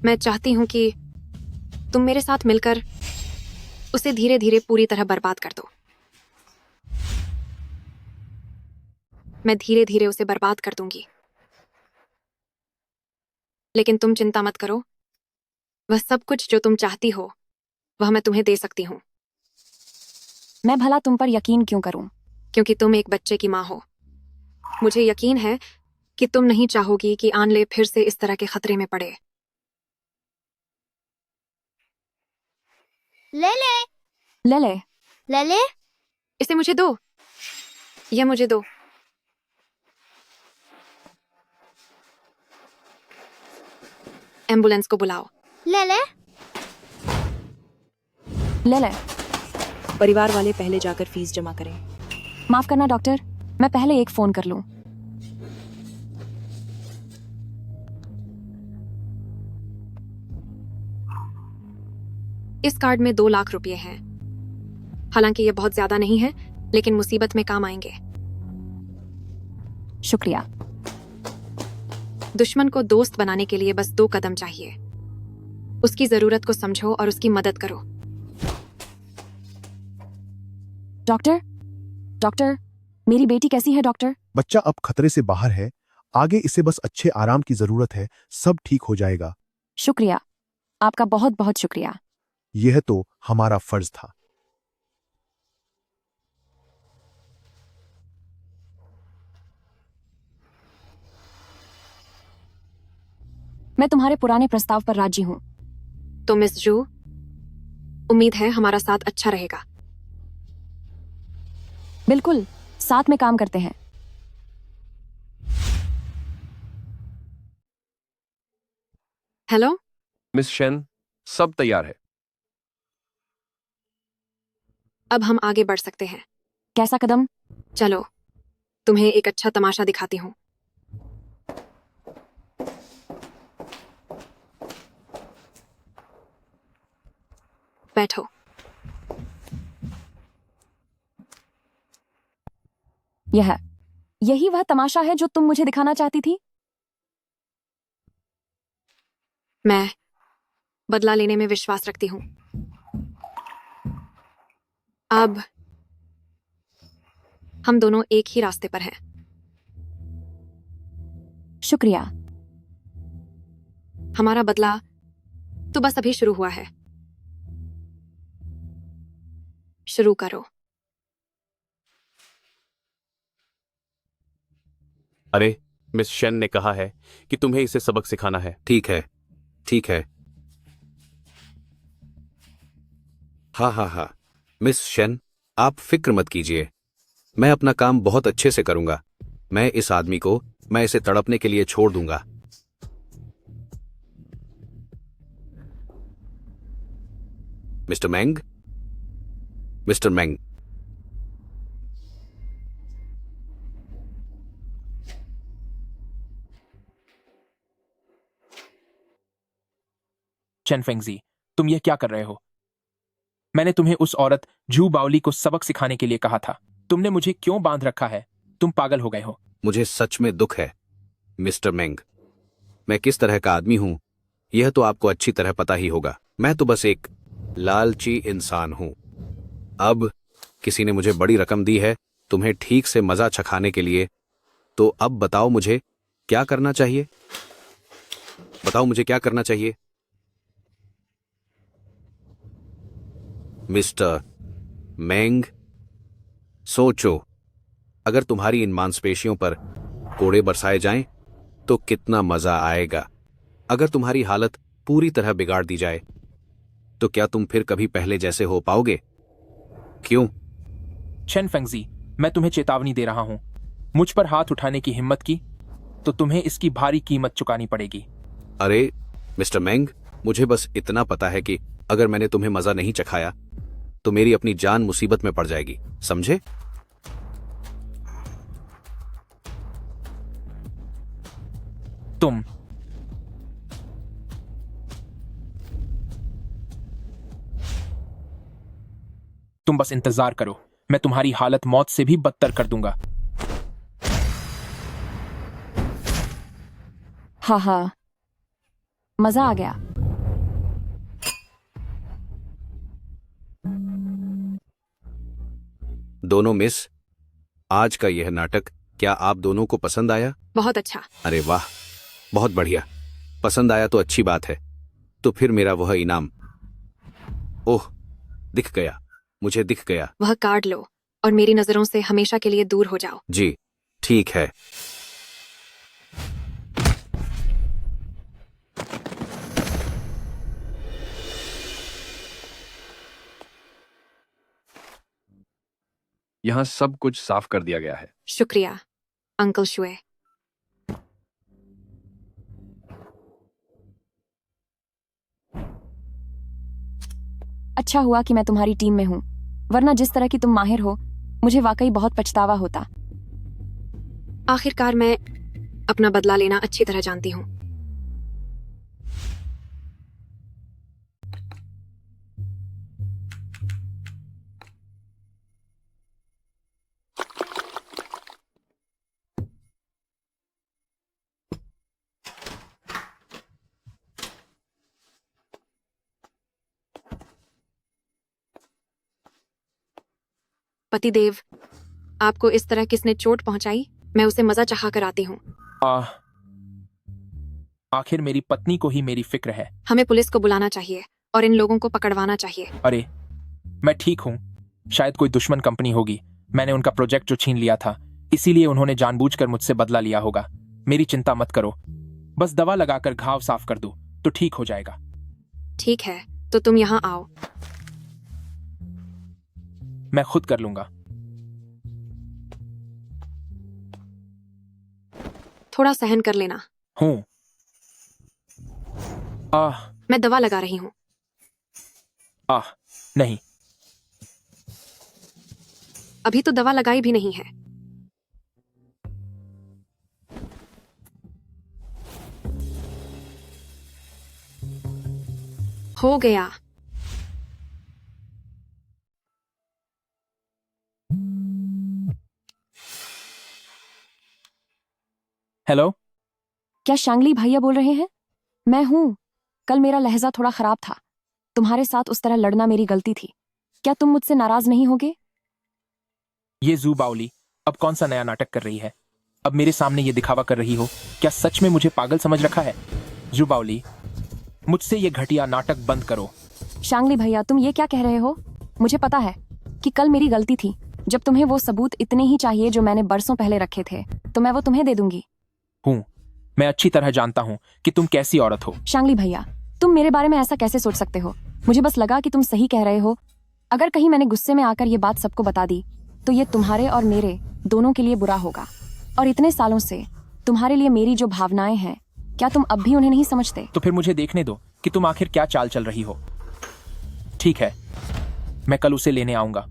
मैं चाहती हूं कि तुम मेरे साथ मिलकर उसे धीरे धीरे पूरी तरह बर्बाद कर दो। मैं धीरे धीरे उसे बर्बाद कर दूंगी। लेकिन तुम चिंता मत करो, वह सब कुछ जो तुम चाहती हो वह मैं तुम्हें दे सकती हूँ। मैं भला तुम पर यकीन क्यों करूं? क्योंकि तुम एक बच्चे की माँ हो। मुझे यकीन है कि तुम नहीं चाहोगी कि आनले फिर से इस तरह के खतरे में पड़े। लेले, लेले, लेले, इसे मुझे दो। यह मुझे दो। एम्बुलेंस को बुलाओ। लेले, लेले। परिवार वाले पहले जाकर फीस जमा करें। माफ करना डॉक्टर, मैं पहले एक फोन कर लूं। इस कार्ड में 2 लाख रुपए हैं। हालांकि ये बहुत ज्यादा नहीं है, लेकिन मुसीबत में काम आएंगे। शुक्रिया। दुश्मन को दोस्त बनाने के लिए बस 2 कदम चाहिए। उसकी जरूरत को समझो और उसकी मदद करो। डॉक्टर, डॉक्टर, मेरी बेटी कैसी है डॉक्टर? बच्चा अब खतरे से बाहर है, आगे इसे बस अच्छे आराम की जरूरत है, सब ठीक हो जाएगा। शुक्रिया, आपका बहुत बहुत शुक्रिया। यह तो हमारा फर्ज था। मैं तुम्हारे पुराने प्रस्ताव पर राजी हूँ। तो मिस जू, उम्मीद है हमारा साथ अच्छा रहेगा। बिल्कुल, साथ में काम करते हैं। हेलो मिस शेन, सब तैयार है। अब हम आगे बढ़ सकते हैं। कैसा कदम? चलो, तुम्हें एक अच्छा तमाशा दिखाती हूँ। बैठो। यही वह तमाशा है जो तुम मुझे दिखाना चाहती थी? मैं बदला लेने में विश्वास रखती हूँ। अब हम दोनों एक ही रास्ते पर हैं। शुक्रिया। हमारा बदला तो बस अभी शुरू हुआ है। शुरू करो। अरे, मिस शेन ने कहा है कि तुम्हें इसे सबक सिखाना है। ठीक है, ठीक है। हाँ हाँ हाँ, मिस शेन, आप फिक्र मत कीजिए। मैं अपना काम बहुत अच्छे से करूंगा। मैं इसे तड़पने के लिए छोड़ दूंगा। Mister Mang, mister Mang. Chen Fengji, तुम ये क्या कर रहे हो? मैंने तुम्हें उस औरत जू बाओली को सबक सिखाने के लिए कहा था। तुमने मुझे क्यों बांध रखा है? तुम पागल हो गए हो। मुझे सच में दुख है, मिस्टर मैंग। मैं किस तरह का आदमी हूं, यह तो आपको अच्छी तरह पता ही होगा। मैं तो बस एक लालची इंसान हूं। अब किसी ने मुझे बड़ी रकम दी है तुम्हें ठीक से मजा चखाने के लिए, तो अब बताओ मुझे क्या करना चाहिए? बताओ मुझे क्या करना चाहिए? मिस्टर मैंग, सोचो, अगर तुम्हारी इन मांसपेशियों पर कोड़े बरसाए जाएं तो कितना मजा आएगा। अगर तुम्हारी हालत पूरी तरह बिगाड़ दी जाए तो क्या तुम फिर कभी पहले जैसे हो पाओगे? क्यों? चेन फेंगजी, मैं तुम्हें चेतावनी दे रहा हूं। मुझ पर हाथ उठाने की हिम्मत की तो तुम्हें इसकी भारी कीमत चुकानी पड़ेगी। अरे मिस्टर मैंग, मुझे बस इतना पता है कि अगर मैंने तुम्हें मजा नहीं चखाया तो मेरी अपनी जान मुसीबत में पड़ जाएगी, समझे? तुम बस इंतजार करो, मैं तुम्हारी हालत मौत से भी बदतर कर दूंगा। हाँ हाँ, मजा आ गया। दोनों मिस, आज का यह नाटक क्या आप दोनों को पसंद आया? बहुत अच्छा। अरे वाह, बहुत बढ़िया। पसंद आया तो अच्छी बात है। तो फिर मेरा वह इनाम, ओह, दिख गया, मुझे दिख गया। वह कार्ड लो और मेरी नजरों से हमेशा के लिए दूर हो जाओ। जी ठीक है। यहां सब कुछ साफ कर दिया गया है। शुक्रिया अंकल शुए। अच्छा हुआ कि मैं तुम्हारी टीम में हूँ, वरना जिस तरह की तुम माहिर हो, मुझे वाकई बहुत पछतावा होता। आखिरकार मैं अपना बदला लेना अच्छी तरह जानती हूँ। पतिदेव, आपको इस तरह किसने चोट पहुंचाई? मैं उसे मजा चाहा कर आती हूँ। आखिर मेरी पत्नी को ही मेरी फिक्र है। हमें पुलिस को बुलाना चाहिए और इन लोगों को पकड़वाना चाहिए। अरे मैं ठीक हूँ, शायद कोई दुश्मन कंपनी होगी। मैंने उनका प्रोजेक्ट जो छीन लिया था, इसीलिए उन्होंने जानबूझकर मुझसे बदला लिया होगा। मेरी चिंता मत करो, बस दवा लगाकर घाव साफ कर दो तो ठीक हो जाएगा। ठीक है, तो तुम यहाँ आओ। मैं खुद कर लूंगा। थोड़ा सहन कर लेना। हूँ। मैं दवा लगा रही हूँ। नहीं, अभी तो दवा लगाई भी नहीं है। हो गया। हेलो, क्या शांगली भैया बोल रहे हैं? मैं हूं। कल मेरा लहजा थोड़ा खराब था। तुम्हारे साथ उस तरह लड़ना मेरी गलती थी। क्या तुम मुझसे नाराज नहीं होगे? ये जू बाउली अब कौन सा नया नाटक कर रही है? अब मेरे सामने ये दिखावा कर रही हो? क्या सच में मुझे पागल समझ रखा है? जू बाउली, मुझसे ये घटिया नाटक बंद करो। शांगली भैया, तुम ये क्या कह रहे हो? मुझे पता है कि कल मेरी गलती थी। जब तुम्हें वो सबूत इतने ही चाहिए जो मैंने बरसों पहले रखे थे, तो मैं वो तुम्हें दे दूंगी। हूँ, मैं अच्छी तरह जानता हूँ कि तुम कैसी औरत हो। शांगली भैया, तुम मेरे बारे में ऐसा कैसे सोच सकते हो? मुझे बस लगा कि तुम सही कह रहे हो। अगर कहीं मैंने गुस्से में आकर ये बात सबको बता दी, तो ये तुम्हारे और मेरे दोनों के लिए बुरा होगा। और इतने सालों से तुम्हारे लिए मेरी जो भावनाएं हैं, क्या तुम अब भी उन्हें नहीं समझते? तो फिर मुझे देखने दो कि तुम आखिर क्या चाल चल रही हो। ठीक है, मैं कल उसे लेने आऊंगा।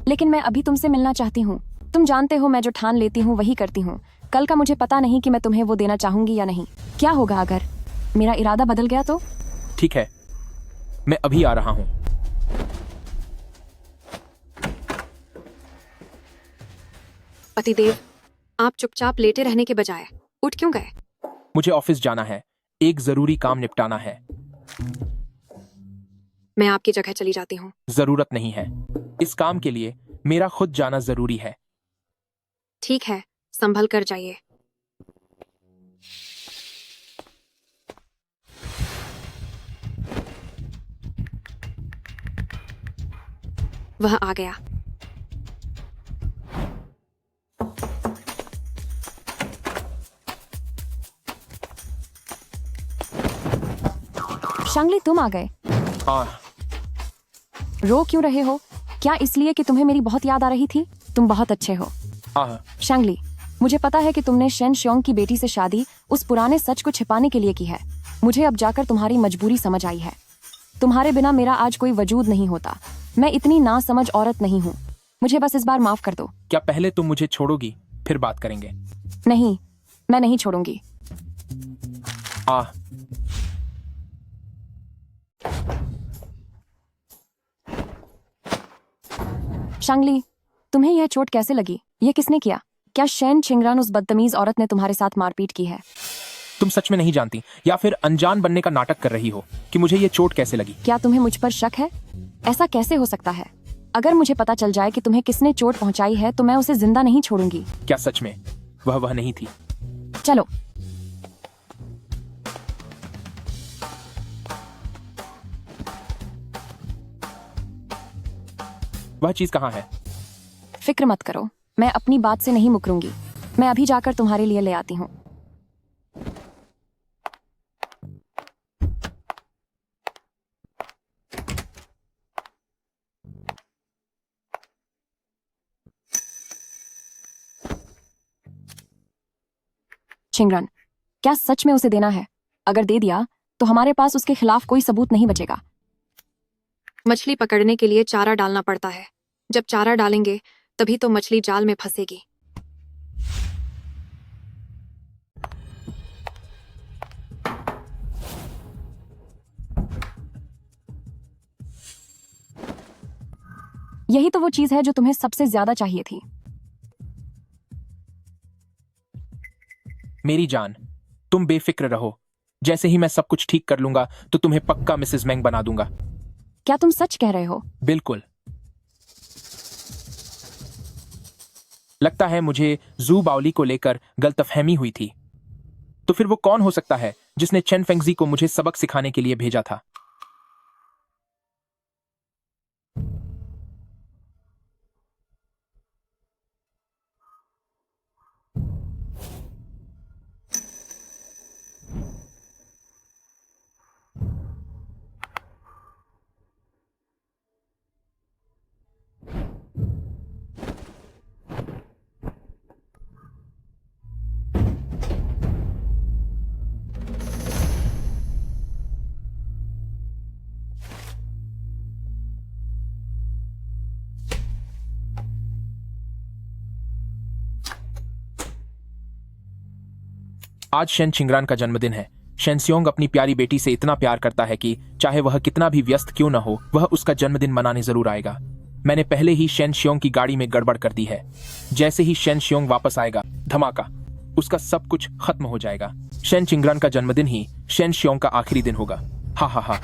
लेकिन मैं अभी तुमसे मिलना चाहती हूँ। तुम जानते हो मैं जो ठान लेती हूँ वही करती हूँ। कल का मुझे पता नहीं कि मैं तुम्हें वो देना चाहूंगी या नहीं। क्या होगा अगर मेरा इरादा बदल गया तो? ठीक है, मैं अभी आ रहा हूँ। पतिदेव, आप चुपचाप लेटे रहने के बजाय उठ क्यों गए? मुझे ऑफिस जाना है, एक जरूरी काम निपटाना है। मैं आपकी जगह चली जाती हूँ। जरूरत नहीं है, इस काम के लिए मेरा खुद जाना जरूरी है। ठीक है, संभल कर जाइए। वह आ गया। शांगली, तुम आ गए। रो क्यों रहे हो? क्या इसलिए कि तुम्हें मेरी बहुत याद आ रही थी? तुम बहुत अच्छे हो। शांगली, मुझे पता है कि तुमने शेन श्योंग की बेटी से शादी उस पुराने सच को छिपाने के लिए की है। मुझे अब जाकर तुम्हारी मजबूरी समझ आई है। तुम्हारे बिना मेरा आज कोई वजूद नहीं होता। मैं इतनी नासमझ औरत नहीं हूँ। मुझे बस इस बार माफ कर दो। क्या पहले तुम मुझे छोड़ोगी, फिर बात करेंगे? नहीं, मैं नहीं छोड़ूंगी। शांगली, तुम्हें यह चोट कैसे लगी? यह किसने किया? क्या शेन छिंगरान उस बदतमीज औरत ने तुम्हारे साथ मारपीट की है? तुम सच में नहीं जानती या फिर अनजान बनने का नाटक कर रही हो कि मुझे ये चोट कैसे लगी? क्या तुम्हें मुझ पर शक है? ऐसा कैसे हो सकता है? अगर मुझे पता चल जाए कि तुम्हें किसने चोट पहुंचाई है तो मैं उसे जिंदा नहीं छोड़ूंगी। क्या सच में वह नहीं थी? चलो। वह चीज कहाँ है? फिक्र मत करो, मैं अपनी बात से नहीं मुकरूंगी। मैं अभी जाकर तुम्हारे लिए ले आती हूँ। छिंगरन, क्या सच में उसे देना है? अगर दे दिया तो हमारे पास उसके खिलाफ कोई सबूत नहीं बचेगा। मछली पकड़ने के लिए चारा डालना पड़ता है। जब चारा डालेंगे तभी तो मछली जाल में फंसेगी। यही तो वो चीज है जो तुम्हें सबसे ज्यादा चाहिए थी। मेरी जान, तुम बेफिक्र रहो। जैसे ही मैं सब कुछ ठीक कर लूंगा तो तुम्हें पक्का मिसेस मेंग बना दूंगा। क्या तुम सच कह रहे हो? बिल्कुल। लगता है मुझे जू बाओली को लेकर गलतफहमी हुई थी। तो फिर वो कौन हो सकता है जिसने चेन फेंगजी को मुझे सबक सिखाने के लिए भेजा था? आज शेन चिंगरान का जन्मदिन है। शेनसियोंग अपनी प्यारी बेटी से इतना प्यार करता है कि चाहे वह कितना भी व्यस्त क्यों न हो, वह उसका जन्मदिन मनाने जरूर आएगा। मैंने पहले ही शेनसियोंग की गाड़ी में गड़बड़ कर दी है। जैसे ही शेनसियोंग वापस आएगा, धमाका, उसका सब कुछ खत्म हो जाएगा। शेन चिंगरान का जन्मदिन ही शेनसियोंग का आखिरी दिन होगा। हा हा हा।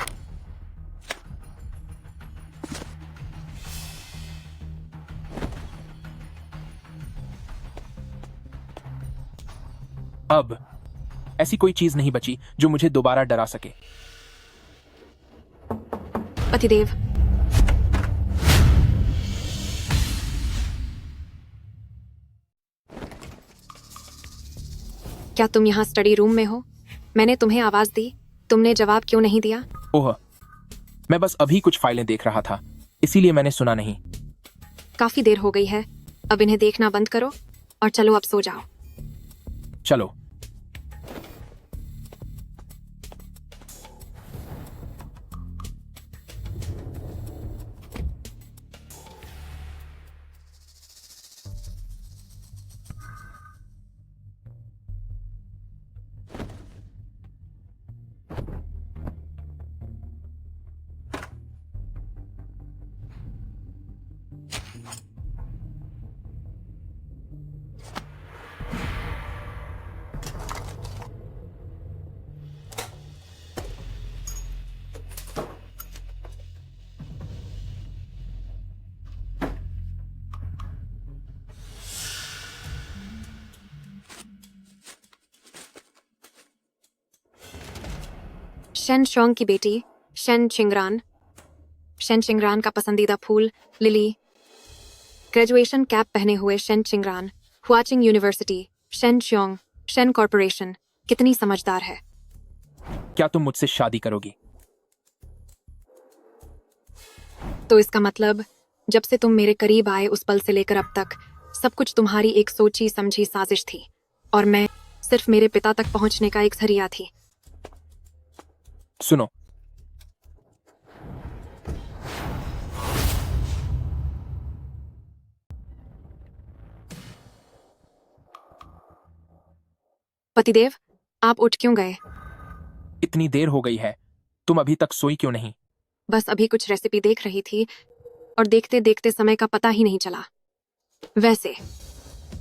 अब ऐसी कोई चीज नहीं बची जो मुझे दोबारा डरा सके। पतिदेव, क्या तुम यहाँ स्टडी रूम में हो? मैंने तुम्हें आवाज दी, तुमने जवाब क्यों नहीं दिया? ओह, मैं बस अभी कुछ फाइलें देख रहा था, इसीलिए मैंने सुना नहीं। काफी देर हो गई है, अब इन्हें देखना बंद करो और चलो अब सो जाओ। चलो। शेन शोंग की बेटी शेन चिंगरान। शेन चिंगरान का पसंदीदा फूल लिली। ग्रेजुएशन कैप पहने हुए Shen Qingran. Huaqing University. Shen Xiong. Shen Corporation. कितनी समझदार है। क्या तुम मुझसे शादी करोगी? तो इसका मतलब जब से तुम मेरे करीब आए उस पल से लेकर अब तक सब कुछ तुम्हारी एक सोची समझी साजिश थी और मैं सिर्फ मेरे पिता तक पहुंचने का एक जरिया थी। सुनो, पतिदेव, आप उठ क्यों गए? इतनी देर हो गई है, तुम अभी तक सोई क्यों नहीं? बस अभी कुछ रेसिपी देख रही थी और देखते देखते समय का पता ही नहीं चला। वैसे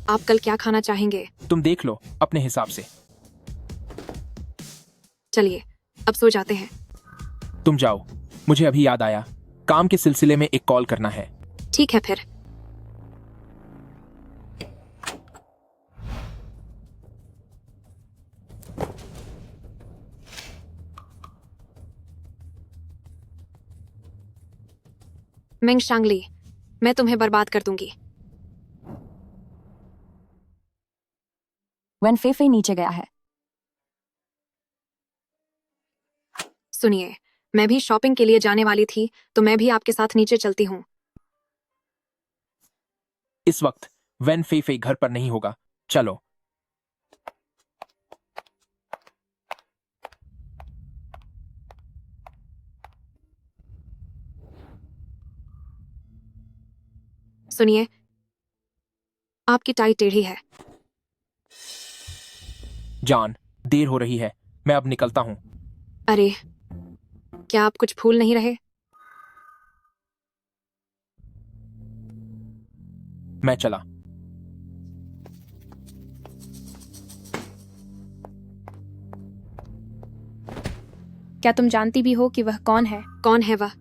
आप कल क्या खाना चाहेंगे? तुम देख लो अपने हिसाब से। चलिए अब सो जाते हैं। तुम जाओ, मुझे अभी याद आया, काम के सिलसिले में एक कॉल करना है। ठीक है फिर। मेंग शांगली, मैं तुम्हें बर्बाद कर दूंगी। वेन फेफे नीचे गया है। सुनिए, मैं भी शॉपिंग के लिए जाने वाली थी, तो मैं भी आपके साथ नीचे चलती हूँ। इस वक्त वेन फेफे घर पर नहीं होगा, चलो। सुनिए, आपकी टाई टेढ़ी है। जान, देर हो रही है, मैं अब निकलता हूं। अरे, क्या आप कुछ भूल नहीं रहे? मैं चला। क्या तुम जानती भी हो कि वह कौन है? कौन है वह?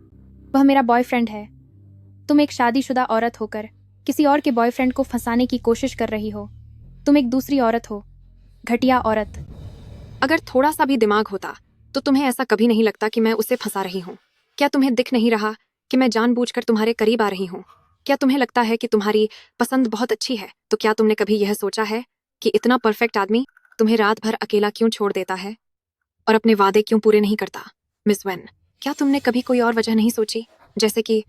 वह मेरा बॉयफ्रेंड है। तुम एक शादीशुदा औरत होकर किसी और के बॉयफ्रेंड को फंसाने की कोशिश कर रही हो। तुम एक दूसरी औरत हो, घटिया औरत। अगर थोड़ा सा भी दिमाग होता तो तुम्हें ऐसा कभी नहीं लगता कि मैं उसे फंसा रही हूँ। क्या तुम्हें दिख नहीं रहा कि मैं जानबूझकर तुम्हारे करीब आ रही हूँ? क्या तुम्हें लगता है कि तुम्हारी पसंद बहुत अच्छी है? तो क्या तुमने कभी यह सोचा है कि इतना परफेक्ट आदमी तुम्हें रात भर अकेला क्यों छोड़ देता है और अपने वादे क्यों पूरे नहीं करता? मिस वेन, क्या तुमने कभी कोई और वजह नहीं सोची, जैसे कि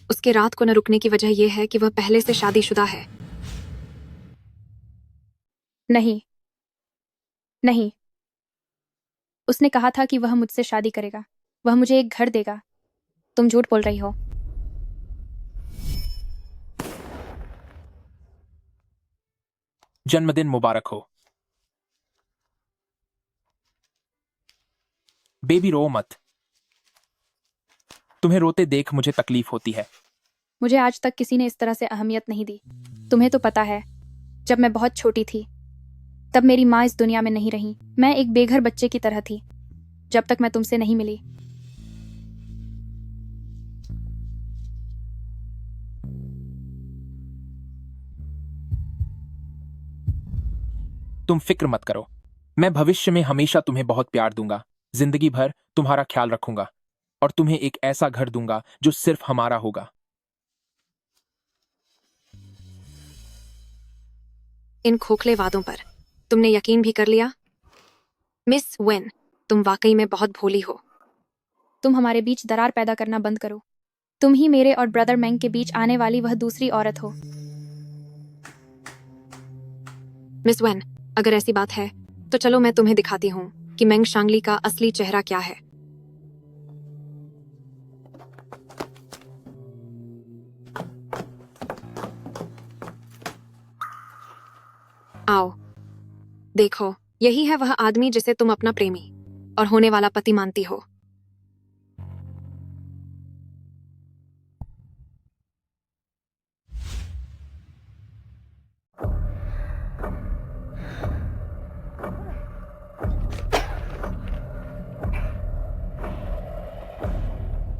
उसके रात को न रुकने की वजह यह है कि वह पहले से शादीशुदा है? नहीं नहीं, उसने कहा था कि वह मुझसे शादी करेगा, वह मुझे एक घर देगा। तुम झूठ बोल रही हो। जन्मदिन मुबारक हो। बेबी रो मत। तुम्हें रोते देख मुझे तकलीफ होती है। मुझे आज तक किसी ने इस तरह से अहमियत नहीं दी। तुम्हें तो पता है, जब मैं बहुत छोटी थी तब मेरी माँ इस दुनिया में नहीं रही। मैं एक बेघर बच्चे की तरह थी जब तक मैं तुमसे नहीं मिली। तुम फिक्र मत करो, मैं भविष्य में हमेशा तुम्हें बहुत प्यार दूंगा, जिंदगी भर तुम्हारा ख्याल रखूंगा और तुम्हें एक ऐसा घर दूंगा जो सिर्फ हमारा होगा। इन खोखले वादों पर तुमने यकीन भी कर लिया? मिस वेन, तुम वाकई में बहुत भोली हो। तुम हमारे बीच दरार पैदा करना बंद करो। तुम ही मेरे और ब्रदर मैंग के बीच आने वाली वह दूसरी औरत हो। मिस वेन, अगर ऐसी बात है तो चलो मैं तुम्हें दिखाती हूँ कि मेंग शांगली का असली चेहरा क्या है। आओ देखो, यही है वह आदमी जिसे तुम अपना प्रेमी और होने वाला पति मानती हो।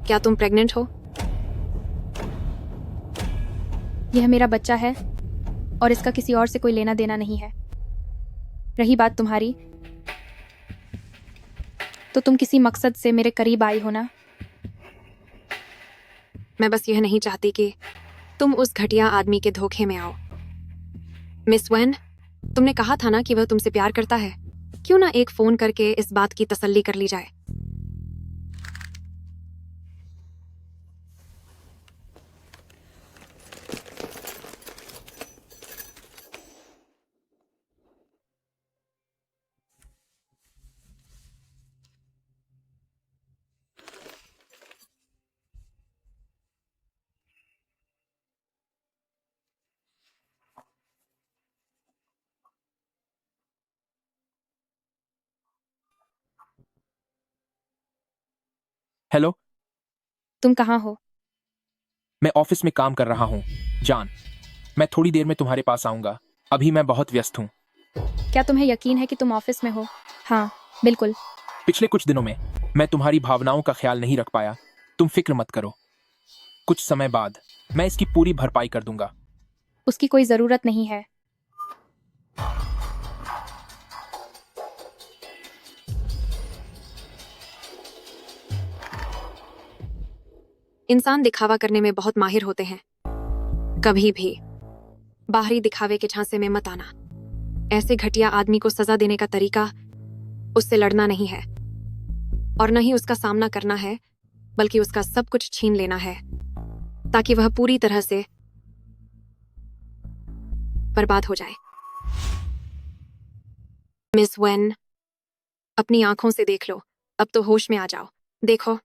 क्या तुम प्रेग्नेंट हो? यह मेरा बच्चा है और इसका किसी और से कोई लेना देना नहीं है। रही बात तुम्हारी, तो तुम किसी मकसद से मेरे करीब आई हो ना? मैं बस यह नहीं चाहती कि तुम उस घटिया आदमी के धोखे में आओ। मिस वेन, तुमने कहा था ना कि वह तुमसे प्यार करता है। क्यों ना एक फोन करके इस बात की तसल्ली कर ली जाए। हेलो, तुम कहाँ हो? मैं ऑफिस में काम कर रहा हूँ। जान, मैं थोड़ी देर में तुम्हारे पास आऊंगा। अभी मैं बहुत व्यस्त हूँ। क्या तुम्हें यकीन है कि तुम ऑफिस में हो? हाँ, बिल्कुल। पिछले कुछ दिनों में मैं तुम्हारी भावनाओं का ख्याल नहीं रख पाया। तुम फिक्र मत करो, कुछ समय बाद मैं इसकी पूरी भरपाई कर दूंगा। उसकी कोई जरूरत नहीं है। इंसान दिखावा करने में बहुत माहिर होते हैं। कभी भी बाहरी दिखावे के झांसे में मत आना। ऐसे घटिया आदमी को सजा देने का तरीका उससे लड़ना नहीं है और न ही उसका सामना करना है, बल्कि उसका सब कुछ छीन लेना है ताकि वह पूरी तरह से बर्बाद हो जाए। मिस वेन, अपनी आंखों से देख लो। अब तो होश में आ जाओ। देखो,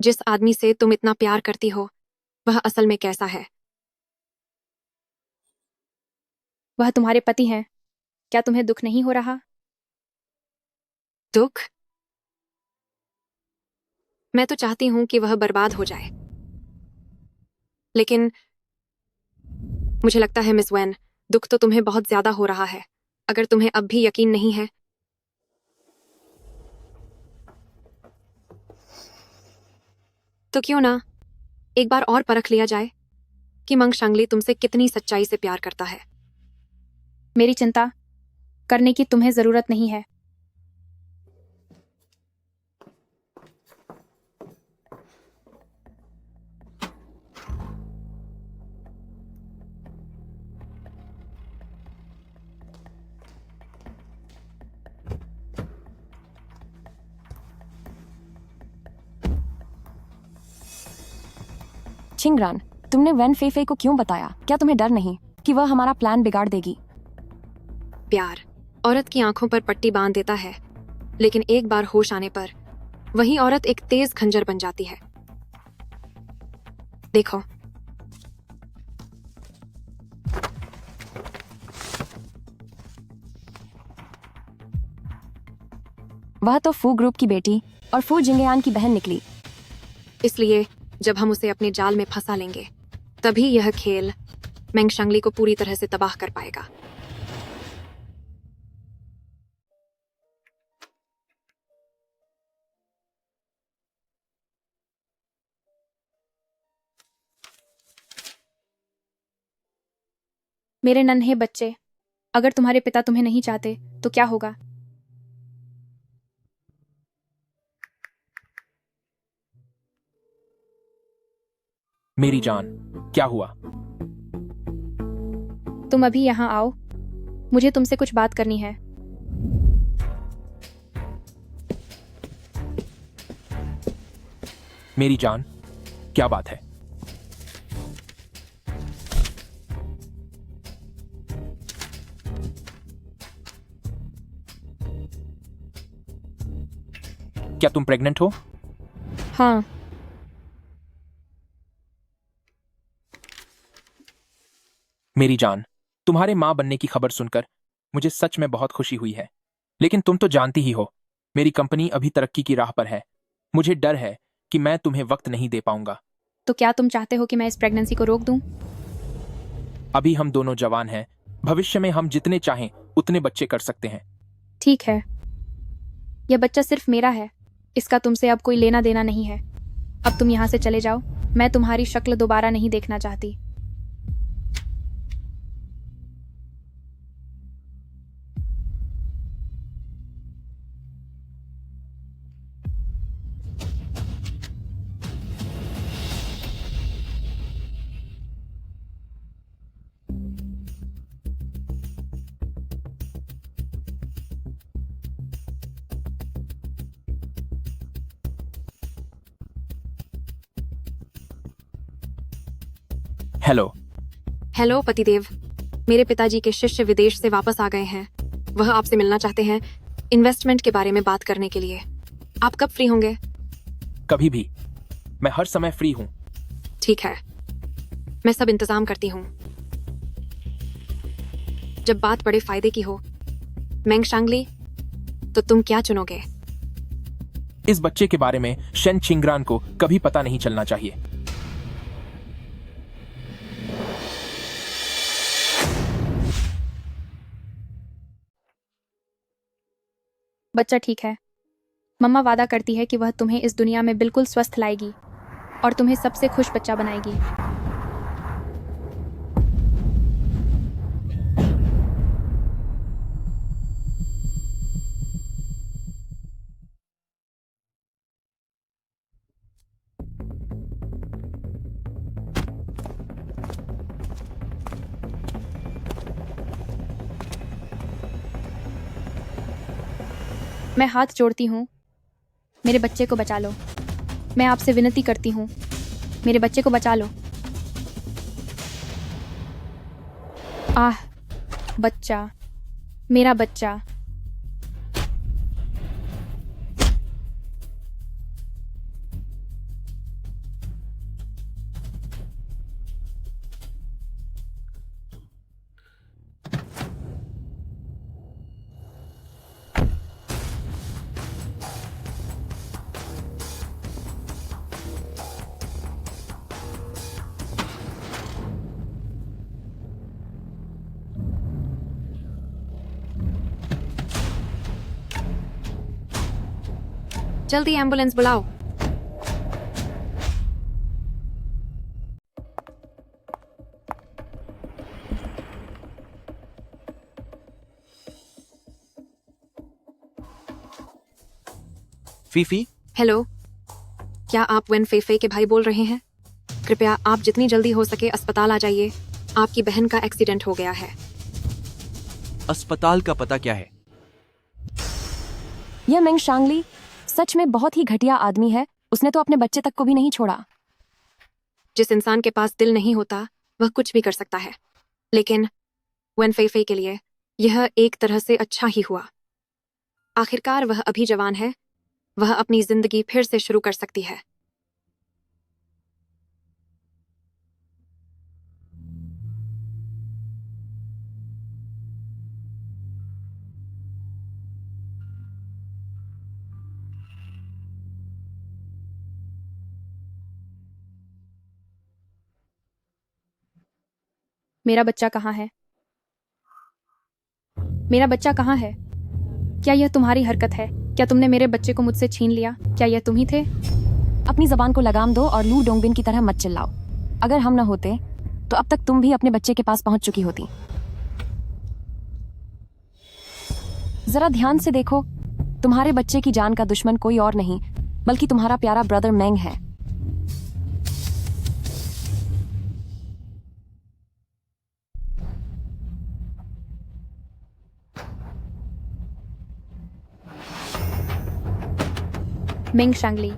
जिस आदमी से तुम इतना प्यार करती हो वह असल में कैसा है। वह तुम्हारे पति हैं। क्या तुम्हें दुख नहीं हो रहा? दुख? मैं तो चाहती हूं कि वह बर्बाद हो जाए, लेकिन मुझे लगता है मिस वेन, दुख तो तुम्हें बहुत ज्यादा हो रहा है। अगर तुम्हें अब भी यकीन नहीं है तो क्यों ना एक बार और परख लिया जाए कि मंग शांगली तुमसे कितनी सच्चाई से प्यार करता है। मेरी चिंता करने की तुम्हें जरूरत नहीं है। छिंगरान, तुमने वैन फेफे को क्यों बताया? क्या तुम्हें डर नहीं कि वह हमारा प्लान बिगाड़ देगी? प्यार औरत की आंखों पर पट्टी बांध देता है, लेकिन एक बार होश आने पर वही औरत एक तेज खंजर बन जाती है। देखो, वह तो फू ग्रुप की बेटी और फू जिंगयान की बहन निकली। इसलिए जब हम उसे अपने जाल में फंसा लेंगे, तभी यह खेल मेंग शांगली को पूरी तरह से तबाह कर पाएगा। मेरे नन्हे बच्चे, अगर तुम्हारे पिता तुम्हें नहीं चाहते तो क्या होगा? मेरी जान, क्या हुआ? तुम अभी यहाँ आओ, मुझे तुमसे कुछ बात करनी है। मेरी जान, क्या बात है? क्या तुम प्रेग्नेंट हो? हाँ। मेरी जान, तुम्हारे माँ बनने की खबर सुनकर मुझे सच में बहुत खुशी हुई है, लेकिन तुम तो जानती ही हो, मेरी कंपनी अभी तरक्की की राह पर है। मुझे डर है कि मैं तुम्हें वक्त नहीं दे पाऊंगा। तो क्या तुम चाहते हो कि मैं इस प्रेगनेंसी को रोक दूं? अभी हम दोनों जवान हैं, भविष्य में हम जितने चाहें उतने बच्चे कर सकते हैं। ठीक है, यह बच्चा सिर्फ मेरा है, इसका तुमसे अब कोई लेना देना नहीं है। अब तुम यहाँ से चले जाओ, मैं तुम्हारी शक्ल दोबारा नहीं देखना चाहती। हेलो। हेलो पतिदेव, मेरे पिताजी के शिष्य विदेश से वापस आ गए हैं। वह आपसे मिलना चाहते हैं, इन्वेस्टमेंट के बारे में बात करने के लिए। आप कब फ्री होंगे? कभी भी, मैं हर समय फ्री हूं। ठीक है, मैं सब इंतजाम करती हूँ। जब बात बड़े फायदे की हो, मेंग शांगली, तो तुम क्या चुनोगे? इस बच्चे के बारे में शेन छिंगरान को कभी पता नहीं चलना चाहिए। बच्चा ठीक है। मम्मा वादा करती है कि वह तुम्हें इस दुनिया में बिल्कुल स्वस्थ लाएगी और तुम्हें सबसे खुश बच्चा बनाएगी। मैं हाथ जोड़ती हूँ, मेरे बच्चे को बचा लो। मैं आपसे विनती करती हूँ, मेरे बच्चे को बचा लो। आह, बच्चा, मेरा बच्चा। जल्दी एम्बुलेंस बुलाओ। फीफी, हेलो, क्या आप वेन फेफे के भाई बोल रहे हैं? कृपया आप जितनी जल्दी हो सके अस्पताल आ जाइए। आपकी बहन का एक्सीडेंट हो गया है। अस्पताल का पता क्या है? यह मेंग शांगली सच में बहुत ही घटिया आदमी है। उसने तो अपने बच्चे तक को भी नहीं छोड़ा। जिस इंसान के पास दिल नहीं होता वह कुछ भी कर सकता है, लेकिन वेन फेफे के लिए यह एक तरह से अच्छा ही हुआ। आखिरकार वह अभी जवान है, वह अपनी जिंदगी फिर से शुरू कर सकती है। मेरा बच्चा कहाँ है? मेरा बच्चा कहाँ है? क्या यह तुम्हारी हरकत है? क्या तुमने मेरे बच्चे को मुझसे छीन लिया? क्या यह तुम ही थे? अपनी जबान को लगाम दो और लू डोंगबिन की तरह मत चिल्लाओ। अगर हम न होते तो अब तक तुम भी अपने बच्चे के पास पहुंच चुकी होती। जरा ध्यान से देखो, तुम्हारे बच्चे की जान का दुश्मन कोई और नहीं बल्कि तुम्हारा प्यारा ब्रदर मेंग है। मेंग शांगली,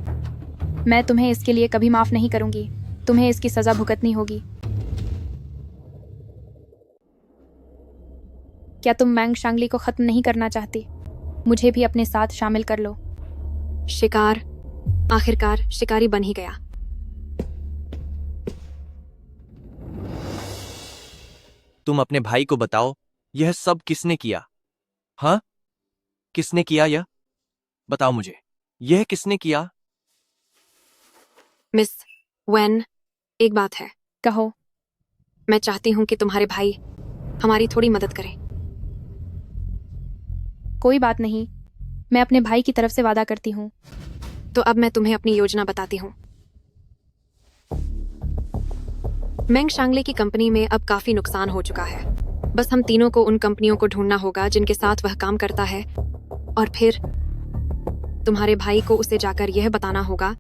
मैं तुम्हें इसके लिए कभी माफ नहीं करूंगी। तुम्हें इसकी सजा भुगतनी होगी। क्या तुम मेंग शांगली को खत्म नहीं करना चाहती? मुझे भी अपने साथ शामिल कर लो। शिकार आखिरकार शिकारी बन ही गया। तुम अपने भाई को बताओ, यह सब किसने किया? हाँ, किसने किया यह? बताओ मुझे, यह किसने किया? मिस वेन, एक बात है। कहो। मैं चाहती हूँ कि तुम्हारे भाई हमारी थोड़ी मदद करें। कोई बात नहीं, मैं अपने भाई की तरफ से वादा करती हूँ। तो अब मैं तुम्हें अपनी योजना बताती हूँ। मेंग शांगली की कंपनी में अब काफी नुकसान हो चुका है। बस हम तीनों को उन कंपनियों को ढूंढना होगा जिनके साथ वह काम करता है, और फिर तुम्हारे भाई को उसे जाकर यह बताना होगा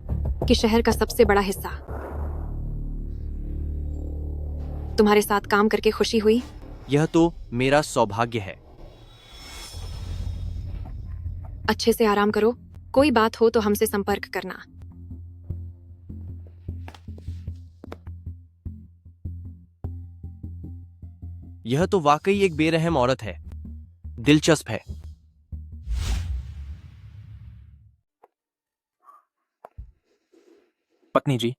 कि शहर का सबसे बड़ा हिस्सा तुम्हारे साथ काम करके खुशी हुई। यह तो मेरा सौभाग्य है। अच्छे से आराम करो। कोई बात हो तो हमसे संपर्क करना। यह तो वाकई एक बेरहम औरत है। दिलचस्प है। पत्नी जी,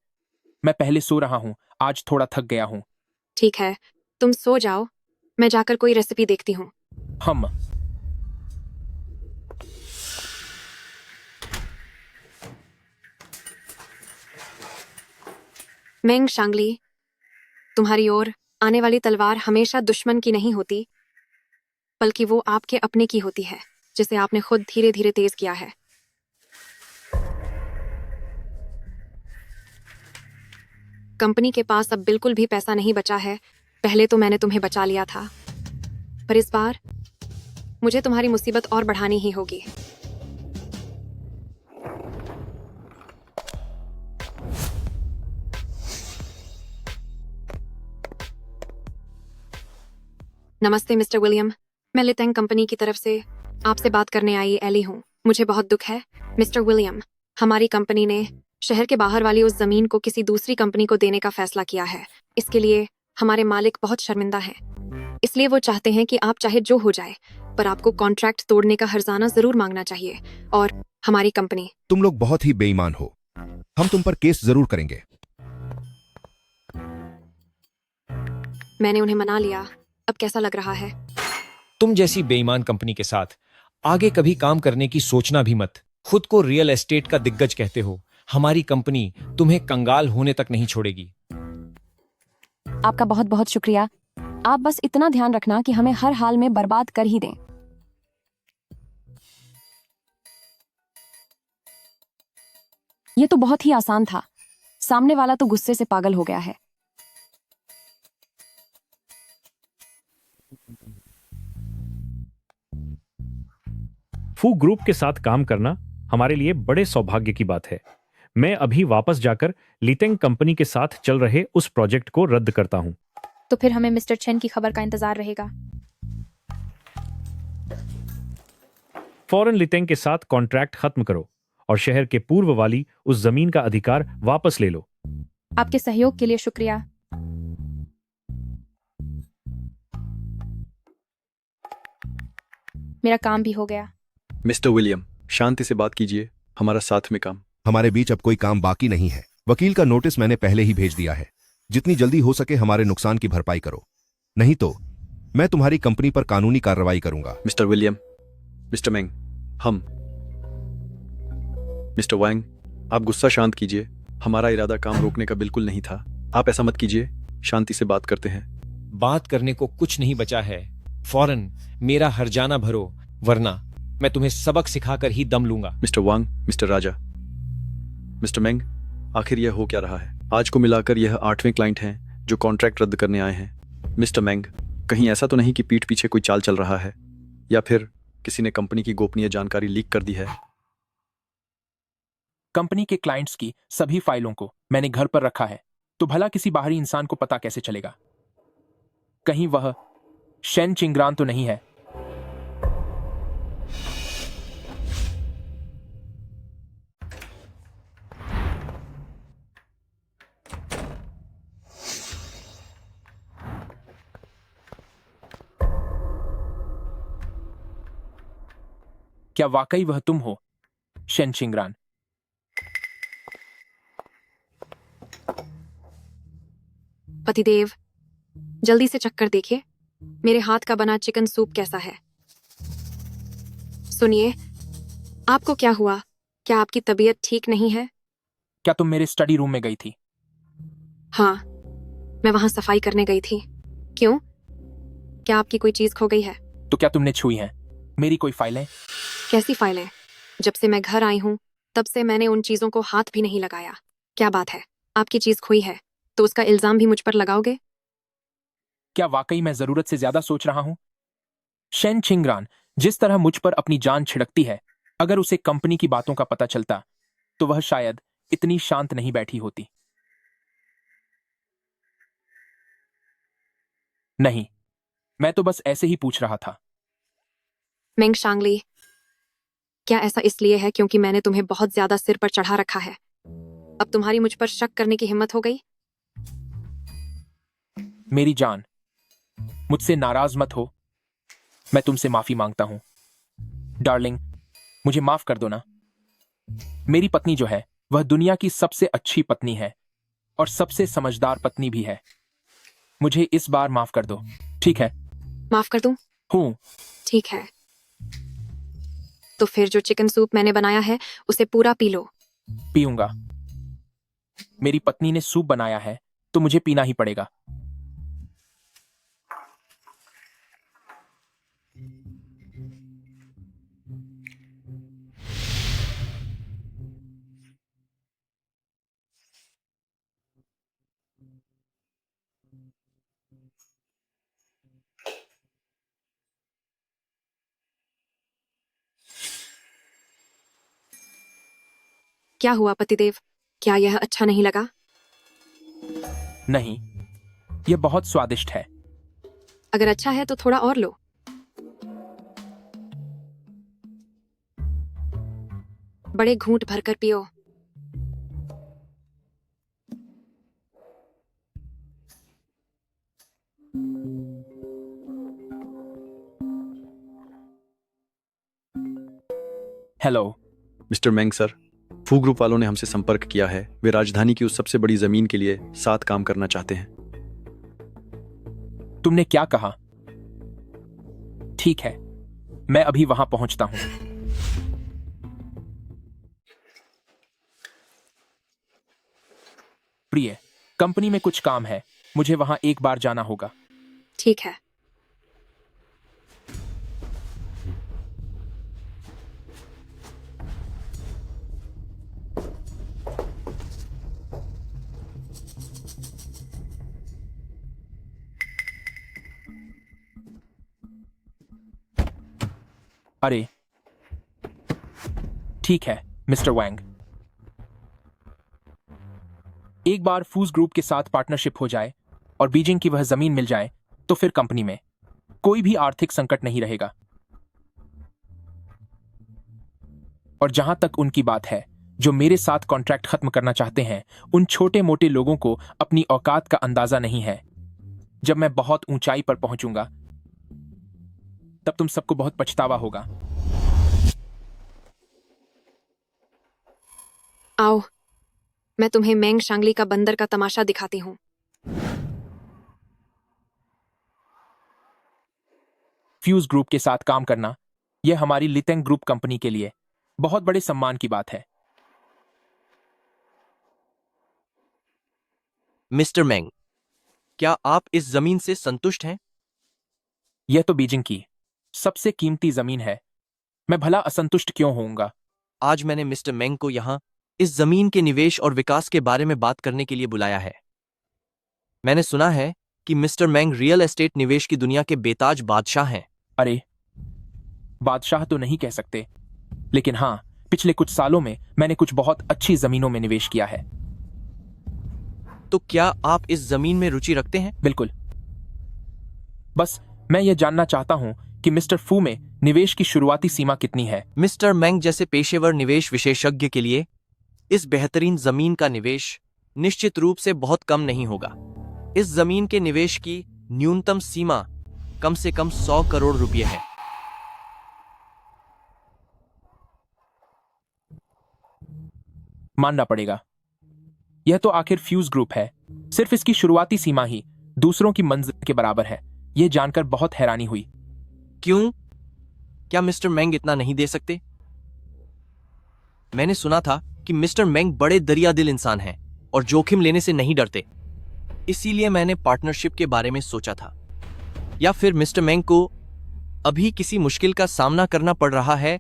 मैं पहले सो रहा हूँ। आज थोड़ा थक गया हूँ। ठीक है, तुम सो जाओ। मैं जाकर कोई रेसिपी देखती हूँ। हम मेंग शांगली, तुम्हारी ओर आने वाली तलवार हमेशा दुश्मन की नहीं होती, बल्कि वो आपके अपने की होती है, जिसे आपने खुद धीरे धीरे तेज किया है। कंपनी के पास अब बिल्कुल भी पैसा नहीं बचा है। पहले तो मैंने तुम्हें बचा लिया था, पर इस बार मुझे तुम्हारी मुसीबत और बढ़ानी ही होगी। नमस्ते मिस्टर विलियम, मैं लितेंग कंपनी की तरफ से आपसे बात करने आई एली हूँ। मुझे बहुत दुख है मिस्टर विलियम, हमारी कंपनी ने शहर के बाहर वाली उस जमीन को किसी दूसरी कंपनी को देने का फैसला किया है। इसके लिए हमारे मालिक बहुत शर्मिंदा हैं। इसलिए वो चाहते हैं कि आप चाहे जो हो जाए, पर आपको कॉन्ट्रैक्ट तोड़ने का हर्जाना जरूर मांगना चाहिए। और हमारी कंपनी। तुम लोग बहुत ही बेईमान हो। हम तुम पर केस जरूर करेंगे। मैंने उन्हें मना लिया। अब कैसा लग रहा है? तुम जैसी बेईमान कंपनी के साथ आगे कभी काम करने की सोचना भी मत। खुद को रियल एस्टेट का दिग्गज कहते हो। हमारी कंपनी तुम्हें कंगाल होने तक नहीं छोड़ेगी। आपका बहुत बहुत शुक्रिया। आप बस इतना ध्यान रखना कि हमें हर हाल में बर्बाद कर ही दें। यह तो बहुत ही आसान था। सामने वाला तो गुस्से से पागल हो गया है। फू ग्रुप के साथ काम करना हमारे लिए बड़े सौभाग्य की बात है। मैं अभी वापस जाकर लितेंग कंपनी के साथ चल रहे उस प्रोजेक्ट को रद्द करता हूं। तो फिर हमें मिस्टर चेन की खबर का इंतजार रहेगा। फौरन लितेंग के साथ कॉन्ट्रैक्ट खत्म करो और शहर के पूर्व वाली उस जमीन का अधिकार वापस ले लो। आपके सहयोग के लिए शुक्रिया। मेरा काम भी हो गया। मिस्टर विलियम, शांति से बात कीजिए, हमारा साथ में काम। हमारे बीच अब कोई काम बाकी नहीं है। वकील का नोटिस मैंने पहले ही भेज दिया है। जितनी जल्दी हो सके हमारे नुकसान की भरपाई करो, नहीं तो मैं तुम्हारी कंपनी पर कानूनी कार्रवाई करूंगा। Mister William, mister Meng, mister Wang, आप गुस्सा शांत कीजिए। हमारा इरादा काम रोकने का बिल्कुल नहीं था। आप ऐसा मत कीजिए, शांति से बात करते हैं। बात करने को कुछ नहीं बचा है। फौरन मेरा हर्जाना भरो, वरना मैं तुम्हें सबक सिखाकर ही दम लूंगा। मिस्टर वांग, मिस्टर राजा, मिस्टर मेंग, आखिर यह हो क्या रहा है? आज को मिलाकर यह 8वें क्लाइंट हैं जो कॉन्ट्रैक्ट रद्द करने आए हैं। मिस्टर मेंग, कहीं ऐसा तो नहीं कि पीठ पीछे कोई चाल चल रहा है, या फिर किसी ने कंपनी की गोपनीय जानकारी लीक कर दी है? कंपनी के क्लाइंट्स की सभी फाइलों को मैंने घर पर रखा है, तो भला किसी बाहरी इंसान को पता कैसे चलेगा? कहीं वह शेन चिंगरान तो नहीं है? क्या वाकई वह तुम हो, शेन चिंगरान? पतिदेव, जल्दी से चक्कर देखिए, मेरे हाथ का बना चिकन सूप कैसा है। सुनिए, आपको क्या हुआ? क्या आपकी तबीयत ठीक नहीं है? क्या तुम मेरे स्टडी रूम में गई थी? हाँ, मैं वहां सफाई करने गई थी। क्यों? क्या आपकी कोई चीज खो गई है? तो क्या तुमने छुई है मेरी कोई फाइलें? कैसी फाइलें? जब से मैं घर आई हूँ तब से मैंने उन चीजों को हाथ भी नहीं लगाया। क्या बात है? आपकी चीज खोई है तो उसका इल्जाम भी मुझ पर लगाओगे? क्या वाकई मैं जरूरत से ज्यादा सोच रहा हूं? शेन चिंगरान जिस तरह मुझ पर अपनी जान छिड़कती है, अगर उसे कंपनी की बातों का पता चलता तो वह शायद इतनी शांत नहीं बैठी होती। नहीं, मैं तो बस ऐसे ही पूछ रहा था। मेंग शांगली, क्या ऐसा इसलिए है क्योंकि मैंने तुम्हें बहुत ज्यादा सिर पर चढ़ा रखा है? अब तुम्हारी मुझ पर शक करने की हिम्मत हो गई? मेरी जान, मुझसे नाराज मत हो। मैं तुमसे माफी मांगता हूं। डार्लिंग, मुझे माफ कर दो ना। मेरी पत्नी जो है वह दुनिया की सबसे अच्छी पत्नी है और सबसे समझदार पत्नी भी है। मुझे इस बार माफ कर दो, ठीक है? माफ कर दूं? हूं। ठीक है, तो फिर जो चिकन सूप मैंने बनाया है उसे पूरा पी लो। पीऊंगा। मेरी पत्नी ने सूप बनाया है तो मुझे पीना ही पड़ेगा। क्या हुआ पतिदेव? क्या यह अच्छा नहीं लगा? नहीं, यह बहुत स्वादिष्ट है। अगर अच्छा है तो थोड़ा और लो। बड़े घूंट भरकर पियो। हेलो मिस्टर मेंग सर, फू ग्रुप वालों ने हमसे संपर्क किया है। वे राजधानी की उस सबसे बड़ी जमीन के लिए साथ काम करना चाहते हैं। तुमने क्या कहा? ठीक है, मैं अभी वहां पहुंचता हूं। प्रिय, कंपनी में कुछ काम है, मुझे वहां एक बार जाना होगा। ठीक है। अरे ठीक है मिस्टर वैंग। एक बार फूज ग्रुप के साथ पार्टनरशिप हो जाए और बीजिंग की वह जमीन मिल जाए तो फिर कंपनी में कोई भी आर्थिक संकट नहीं रहेगा। और जहां तक उनकी बात है, जो मेरे साथ कॉन्ट्रैक्ट खत्म करना चाहते हैं, उन छोटे मोटे लोगों को अपनी औकात का अंदाजा नहीं है। जब मैं बहुत ऊंचाई पर पहुंचूंगा तब तुम सबको बहुत पछतावा होगा। आओ, मैं तुम्हें मेंग शांगली का बंदर का तमाशा दिखाती हूँ। फ्यूज ग्रुप के साथ काम करना यह हमारी लितेंग ग्रुप कंपनी के लिए बहुत बड़े सम्मान की बात है। मिस्टर मेंग, क्या आप इस जमीन से संतुष्ट हैं? यह तो बीजिंग की सबसे कीमती जमीन है, मैं भला असंतुष्ट क्यों होऊंगा? आज मैंने मिस्टर मेंग को यहां इस जमीन के निवेश और विकास के बारे में बात करने के लिए बुलाया है। मैंने सुना है कि मिस्टर मेंग रियल एस्टेट निवेश की दुनिया के बेताज बादशाह हैं। अरे, बादशाह तो नहीं कह सकते, लेकिन हां, पिछले कुछ सालों में मैंने कुछ बहुत अच्छी जमीनों में निवेश किया है। तो क्या आप इस जमीन में रुचि रखते हैं? बिल्कुल। बस मैं यह जानना चाहता हूं कि मिस्टर फू में निवेश की शुरुआती सीमा कितनी है? मिस्टर मेंग जैसे पेशेवर निवेश विशेषज्ञ के लिए इस बेहतरीन जमीन का निवेश निश्चित रूप से बहुत कम नहीं होगा। इस जमीन के निवेश की न्यूनतम सीमा कम से कम 100 करोड़ रुपए है। मानना पड़ेगा, यह तो आखिर फ्यूज ग्रुप है। सिर्फ इसकी शुरुआती सीमा ही दूसरों की मंजिल के बराबर है। यह जानकर बहुत हैरानी हुई। क्यों? क्या मिस्टर मेंग इतना नहीं दे सकते? मैंने सुना था कि मिस्टर मेंग बड़े दरिया दिल इंसान हैं और जोखिम लेने से नहीं डरते। इसीलिए मैंने पार्टनरशिप के बारे में सोचा था। या फिर मिस्टर मेंग को अभी किसी मुश्किल का सामना करना पड़ रहा है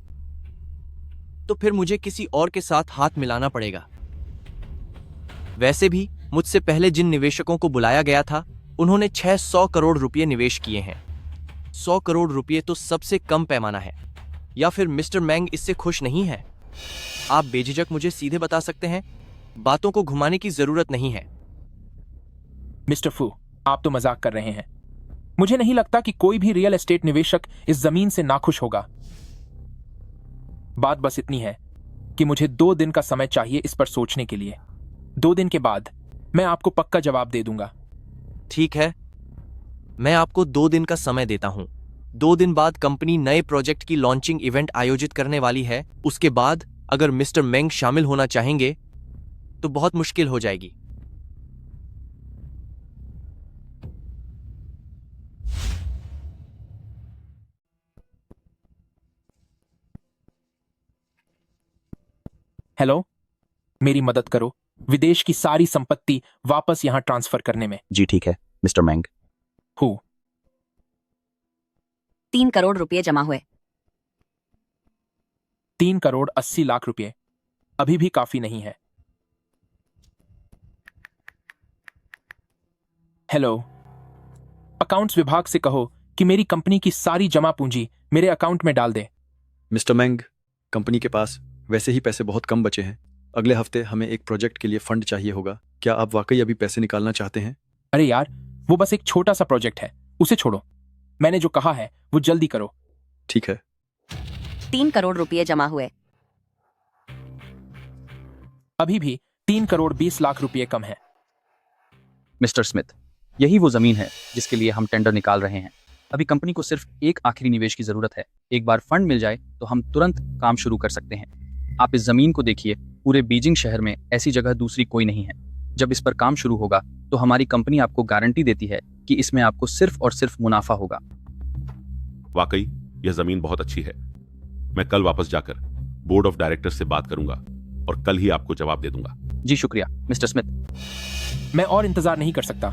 तो फिर मुझे किसी और के साथ हाथ मिलाना पड़ेगा। वैसे भी मुझसे पहले जिन निवेशकों को बुलाया गया था उन्होंने 600 करोड़ रुपए निवेश किए हैं। 100 करोड़ रुपए तो सबसे कम पैमाना है। या फिर मिस्टर मेंग इससे खुश नहीं है? आप बेझिझक मुझे सीधे बता सकते हैं, बातों को घुमाने की जरूरत नहीं है। मिस्टर फू, आप तो मजाक कर रहे हैं। मुझे नहीं लगता कि कोई भी रियल एस्टेट निवेशक इस जमीन से नाखुश होगा। बात बस इतनी है कि मुझे 2 दिन का समय चाहिए इस पर सोचने के लिए। 2 दिन के बाद मैं आपको पक्का जवाब दे दूंगा। ठीक है, मैं आपको 2 दिन का समय देता हूं। 2 दिन बाद कंपनी नए प्रोजेक्ट की लॉन्चिंग इवेंट आयोजित करने वाली है। उसके बाद अगर मिस्टर मेंग शामिल होना चाहेंगे तो बहुत मुश्किल हो जाएगी। हेलो, मेरी मदद करो विदेश की सारी संपत्ति वापस यहां ट्रांसफर करने में। जी ठीक है मिस्टर मेंग। हूँ 3 करोड़ रुपए जमा हुए। 3 करोड़ 80 लाख रुपए अभी भी काफी नहीं है। हेलो, अकाउंट्स विभाग से कहो कि मेरी कंपनी की सारी जमा पूंजी मेरे अकाउंट में डाल दे। मिस्टर मेंग, कंपनी के पास वैसे ही पैसे बहुत कम बचे हैं। अगले हफ्ते हमें एक प्रोजेक्ट के लिए फंड चाहिए होगा। क्या आप वाकई अभी पैसे निकालना चाहते हैं? अरे यार, वो बस एक छोटा सा प्रोजेक्ट है, उसे छोड़ो। मैंने जो कहा है वो जल्दी करो। ठीक है। 3 करोड़ रुपए जमा हुए। अभी भी 3 करोड़ 20 लाख रुपए कम है। मिस्टर स्मिथ, यही वो जमीन है जिसके लिए हम टेंडर निकाल रहे हैं। अभी कंपनी को सिर्फ एक आखिरी निवेश की जरूरत है। एक बार फंड मिल जाए तो हम तुरंत काम शुरू कर सकते हैं। आप इस जमीन को देखिए, पूरे बीजिंग शहर में ऐसी जगह दूसरी कोई नहीं है। जब इस पर काम शुरू होगा तो हमारी कंपनी आपको गारंटी देती है कि इसमें आपको सिर्फ और सिर्फ मुनाफा होगा। वाकई यह जमीन बहुत अच्छी है। मैं कल वापस जाकर बोर्ड ऑफ डायरेक्टर से बात करूंगा और कल ही आपको जवाब दे दूंगा। जी शुक्रिया मिस्टर स्मिथ। मैं और इंतजार नहीं कर सकता।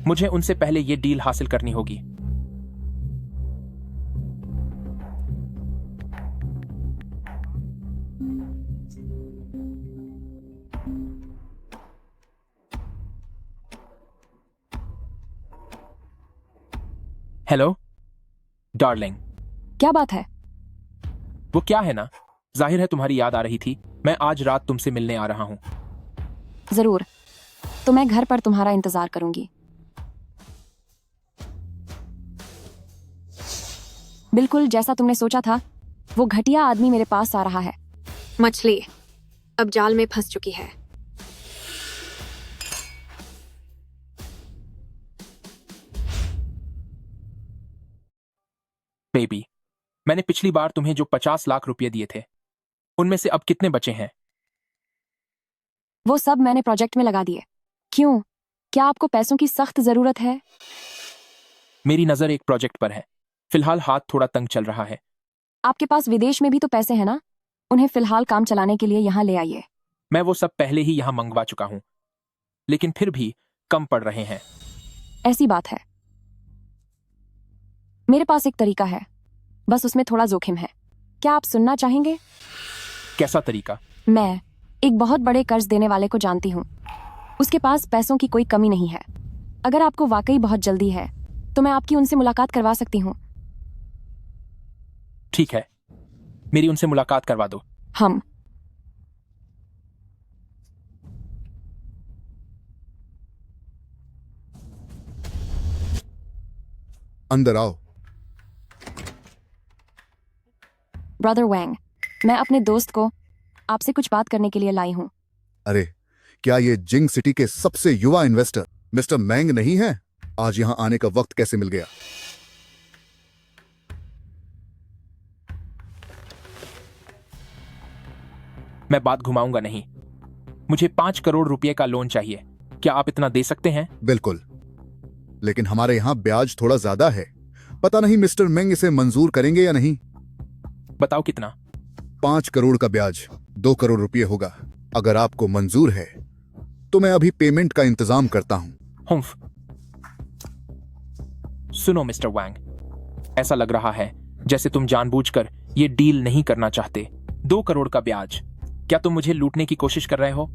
मुझे उनसे पहले ये डील हासिल करनी होगी। Hello darling. क्या बात है? वो क्या है ना, जाहिर है तुम्हारी याद आ रही थी। मैं आज रात तुमसे मिलने आ रहा हूँ। जरूर, तो मैं घर पर तुम्हारा इंतजार करूंगी। बिल्कुल जैसा तुमने सोचा था, वो घटिया आदमी मेरे पास आ रहा है। मछली अब जाल में फंस चुकी है। बेबी, मैंने पिछली बार तुम्हें जो 50 लाख रुपए दिए थे, उनमें से अब कितने बचे हैं? वो सब मैंने प्रोजेक्ट में लगा दिए। क्यों? क्या आपको पैसों की सख्त जरूरत है? मेरी नजर एक प्रोजेक्ट पर है। फिलहाल हाथ थोड़ा तंग चल रहा है। आपके पास विदेश में भी तो पैसे हैं ना? उन्हें फिलहाल काम चलाने के लिए यहाँ ले आइए। मैं वो सब पहले ही यहाँ मंगवा चुका हूँ, लेकिन फिर भी कम पड़ रहे हैं। ऐसी बात है। मेरे पास एक तरीका है, बस उसमें थोड़ा जोखिम है। क्या आप सुनना चाहेंगे? कैसा तरीका? मैं एक बहुत बड़े कर्ज देने वाले को जानती हूँ। उसके पास पैसों की कोई कमी नहीं है। अगर आपको वाकई बहुत जल्दी है तो मैं आपकी उनसे मुलाकात करवा सकती हूँ। ठीक है, मेरी उनसे मुलाकात करवा दो। हम अंदर आओ। ब्रदर वैंग, मैं अपने दोस्त को आपसे कुछ बात करने के लिए लाई हूँ। अरे, क्या ये जिंग सिटी के सबसे युवा इन्वेस्टर मिस्टर मैंग नहीं है? आज यहां आने का वक्त कैसे मिल गया? मैं बात घुमाऊंगा नहीं। मुझे 5 करोड़ रुपए का लोन चाहिए। क्या आप इतना दे सकते हैं? बिल्कुल, लेकिन हमारे यहां ब्याज थोड़ा ज्यादा है। पता नहीं मिस्टर मैंग इसे मंजूर करेंगे या नहीं। बताओ कितना? 5 करोड़ का ब्याज 2 करोड़ रुपए होगा। अगर आपको मंजूर है तो मैं अभी पेमेंट का इंतजाम करता हूं। हुम्फ। सुनो मिस्टर वैंग, ऐसा लग रहा है जैसे तुम जानबूझकर ये डील नहीं करना चाहते। 2 करोड़ का ब्याज, क्या तुम मुझे लूटने की कोशिश कर रहे हो?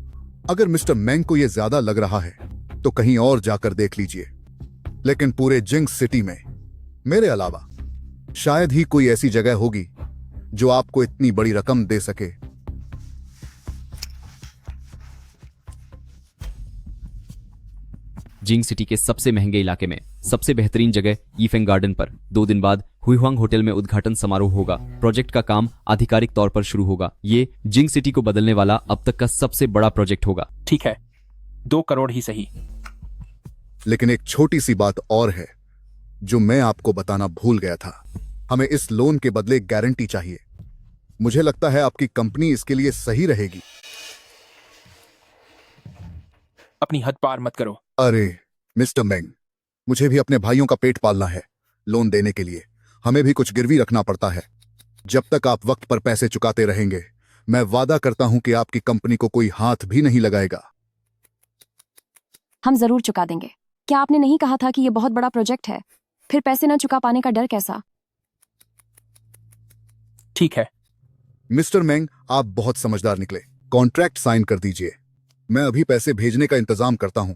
अगर मिस्टर मैंग को यह ज्यादा लग रहा है तो कहीं और जाकर देख लीजिए, लेकिन पूरे जिंग सिटी में मेरे अलावा शायद ही कोई ऐसी जगह होगी जो आपको इतनी बड़ी रकम दे सके। जिंग सिटी के सबसे महंगे इलाके में सबसे बेहतरीन जगह ईफेंग गार्डन पर 2 दिन बाद हुईहुआंग होटल में उद्घाटन समारोह होगा। प्रोजेक्ट का काम आधिकारिक तौर पर शुरू होगा। ये जिंग सिटी को बदलने वाला अब तक का सबसे बड़ा प्रोजेक्ट होगा। ठीक है, 2 करोड़ ही सही। लेकिन एक छोटी सी बात और है जो मैं आपको बताना भूल गया था। हमें इस लोन के बदले गारंटी चाहिए। मुझे लगता है आपकी कंपनी इसके लिए सही रहेगी। अपनी हद पार मत करो। अरे मिस्टर मैंग, मुझे भी अपने भाइयों का पेट पालना है। लोन देने के लिए हमें भी कुछ गिरवी रखना पड़ता है। जब तक आप वक्त पर पैसे चुकाते रहेंगे, मैं वादा करता हूं कि आपकी कंपनी को कोई हाथ भी नहीं लगाएगा। हम जरूर चुका देंगे। क्या आपने नहीं कहा था कि यह बहुत बड़ा प्रोजेक्ट है? फिर पैसे न चुका पाने का डर कैसा? ठीक है मिस्टर मैंग, आप बहुत समझदार निकले। कॉन्ट्रैक्ट साइन कर दीजिए। मैं अभी पैसे भेजने का इंतजाम करता हूं।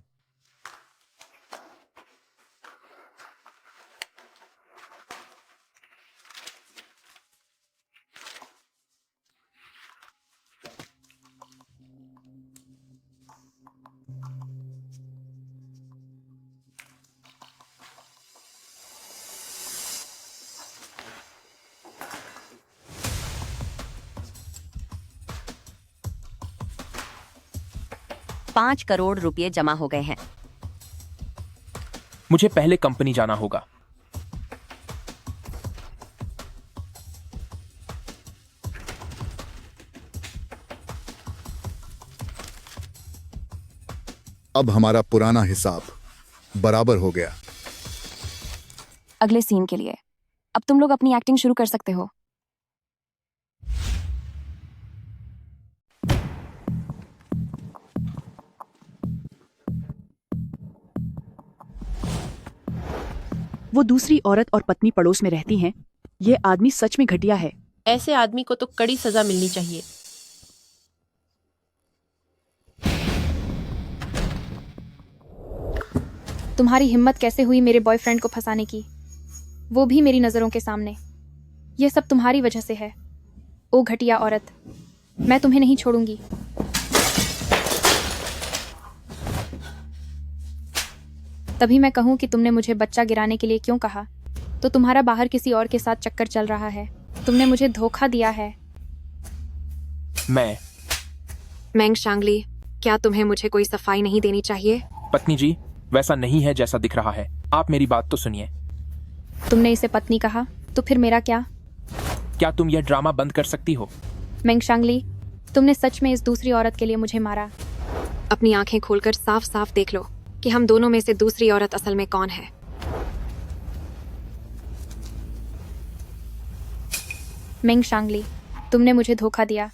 ₹5 करोड़ रुपए जमा हो गए हैं। मुझे पहले कंपनी जाना होगा। अब हमारा पुराना हिसाब बराबर हो गया। अगले सीन के लिए अब तुम लोग अपनी एक्टिंग शुरू कर सकते हो। वो दूसरी औरत और पत्नी पड़ोस में रहती हैं। ये आदमी सच में घटिया है। ऐसे आदमी को तो कड़ी सजा मिलनी चाहिए। तुम्हारी हिम्मत कैसे हुई मेरे बॉयफ्रेंड को फंसाने की, वो भी मेरी नजरों के सामने। यह सब तुम्हारी वजह से है। ओ घटिया औरत, मैं तुम्हें नहीं छोड़ूंगी। तभी मैं कहूं कि तुमने मुझे बच्चा गिराने के लिए क्यों कहा, तो तुम्हारा बाहर किसी और के साथ चक्कर चल रहा है। तुमने मुझे धोखा दिया है। मैंग शांगली, क्या तुम्हें मुझे कोई सफाई नहीं देनी चाहिए? पत्नी जी, वैसा नहीं है जैसा दिख रहा है। आप मेरी बात तो सुनिए। तुमने इसे पत्नी कहा, तो फिर मेरा क्या? क्या तुम यह ड्रामा बंद कर सकती हो? मैंग शांगली, तुमने सच में इस दूसरी औरत के लिए मुझे मारा। अपनी आंखें खोलकर साफ साफ देख लो कि हम दोनों में से दूसरी औरत असल में कौन है। मैंग शांगली, तुमने मुझे धोखा दिया।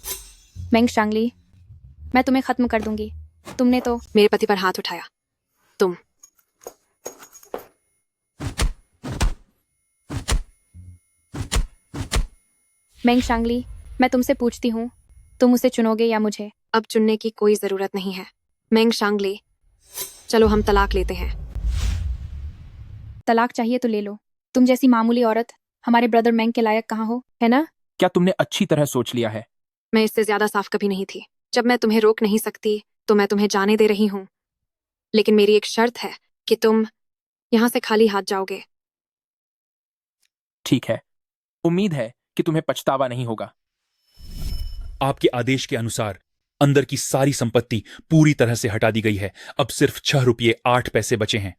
मैंग शांगली, मैं तुम्हें खत्म कर दूंगी। तुमने तो मेरे पति पर हाथ उठाया। तुम मैंग शांगली, मैं तुमसे पूछती हूँ, तुम उसे चुनोगे या मुझे? अब चुनने की कोई जरूरत नहीं है। मैंग शांगली, चलो हम तलाक लेते हैं। तलाक चाहिए तो ले लो। तुम जैसी मामूली औरत हमारे ब्रदर मैंग के लायक कहाँ हो, है ना? क्या तुमने अच्छी तरह सोच लिया है? मैं इससे ज्यादा साफ कभी नहीं थी। जब मैं तुम्हें रोक नहीं सकती तो मैं तुम्हें जाने दे रही हूँ, लेकिन मेरी एक शर्त है कि तुम यहाँ से खाली हाथ जाओगे। ठीक है, उम्मीद है कि तुम्हें पछतावा नहीं होगा। आपके आदेश के अनुसार अंदर की सारी संपत्ति पूरी तरह से हटा दी गई है। अब सिर्फ 6 रुपये 8 पैसे बचे हैं।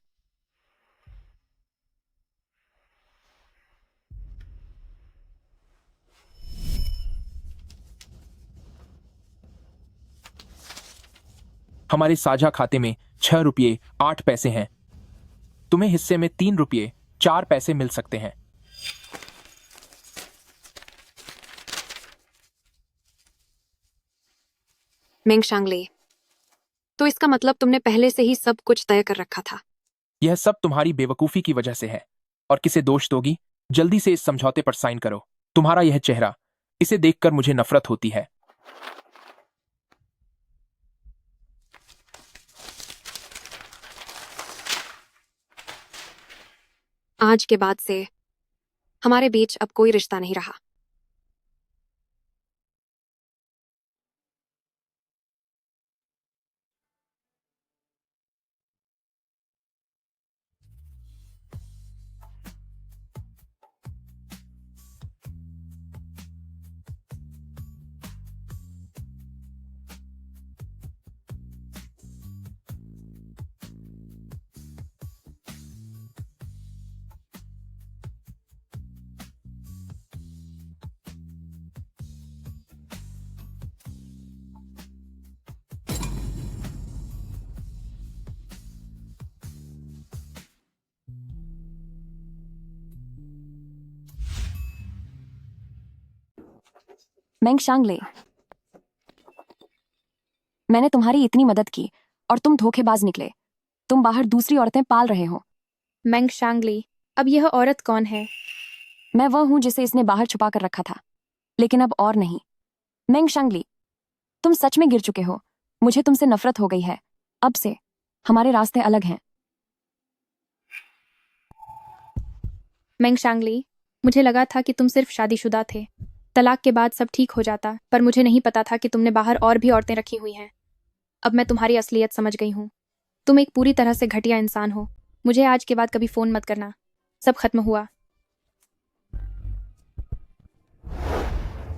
हमारे साझा खाते में 6 रुपये 8 पैसे हैं। तुम्हें हिस्से में 3 रुपये 4 पैसे मिल सकते हैं। मैंग शांगली, तो इसका मतलब तुमने पहले से ही सब कुछ तय कर रखा था। यह सब तुम्हारी बेवकूफी की वजह से है। और किसे दोष दोगी? जल्दी से इस समझौते पर साइन करो। तुम्हारा यह चेहरा, इसे देखकर मुझे नफरत होती है। आज के बाद से हमारे बीच अब कोई रिश्ता नहीं रहा। मैंग शांगले, मैंने तुम्हारी इतनी मदद की और तुम धोखेबाज निकले। तुम बाहर दूसरी औरतें पाल रहे हो। मैंग शांगली, अब यह औरत कौन है? मैं वह हूं जिसे इसने बाहर छुपा कर रखा था, लेकिन अब और नहीं। मैंग शांगली, तुम सच में गिर चुके हो। मुझे तुमसे नफरत हो गई है। अब से हमारे रास्ते अलग हैं। मैंग शांगली, मुझे लगा था कि तुम सिर्फ शादीशुदा थे। तलाक के बाद सब ठीक हो जाता, पर मुझे नहीं पता था कि तुमने बाहर और भी औरतें रखी हुई हैं। अब मैं तुम्हारी असलियत समझ गई हूँ। तुम एक पूरी तरह से घटिया इंसान हो। मुझे आज के बाद कभी फोन मत करना। सब खत्म हुआ।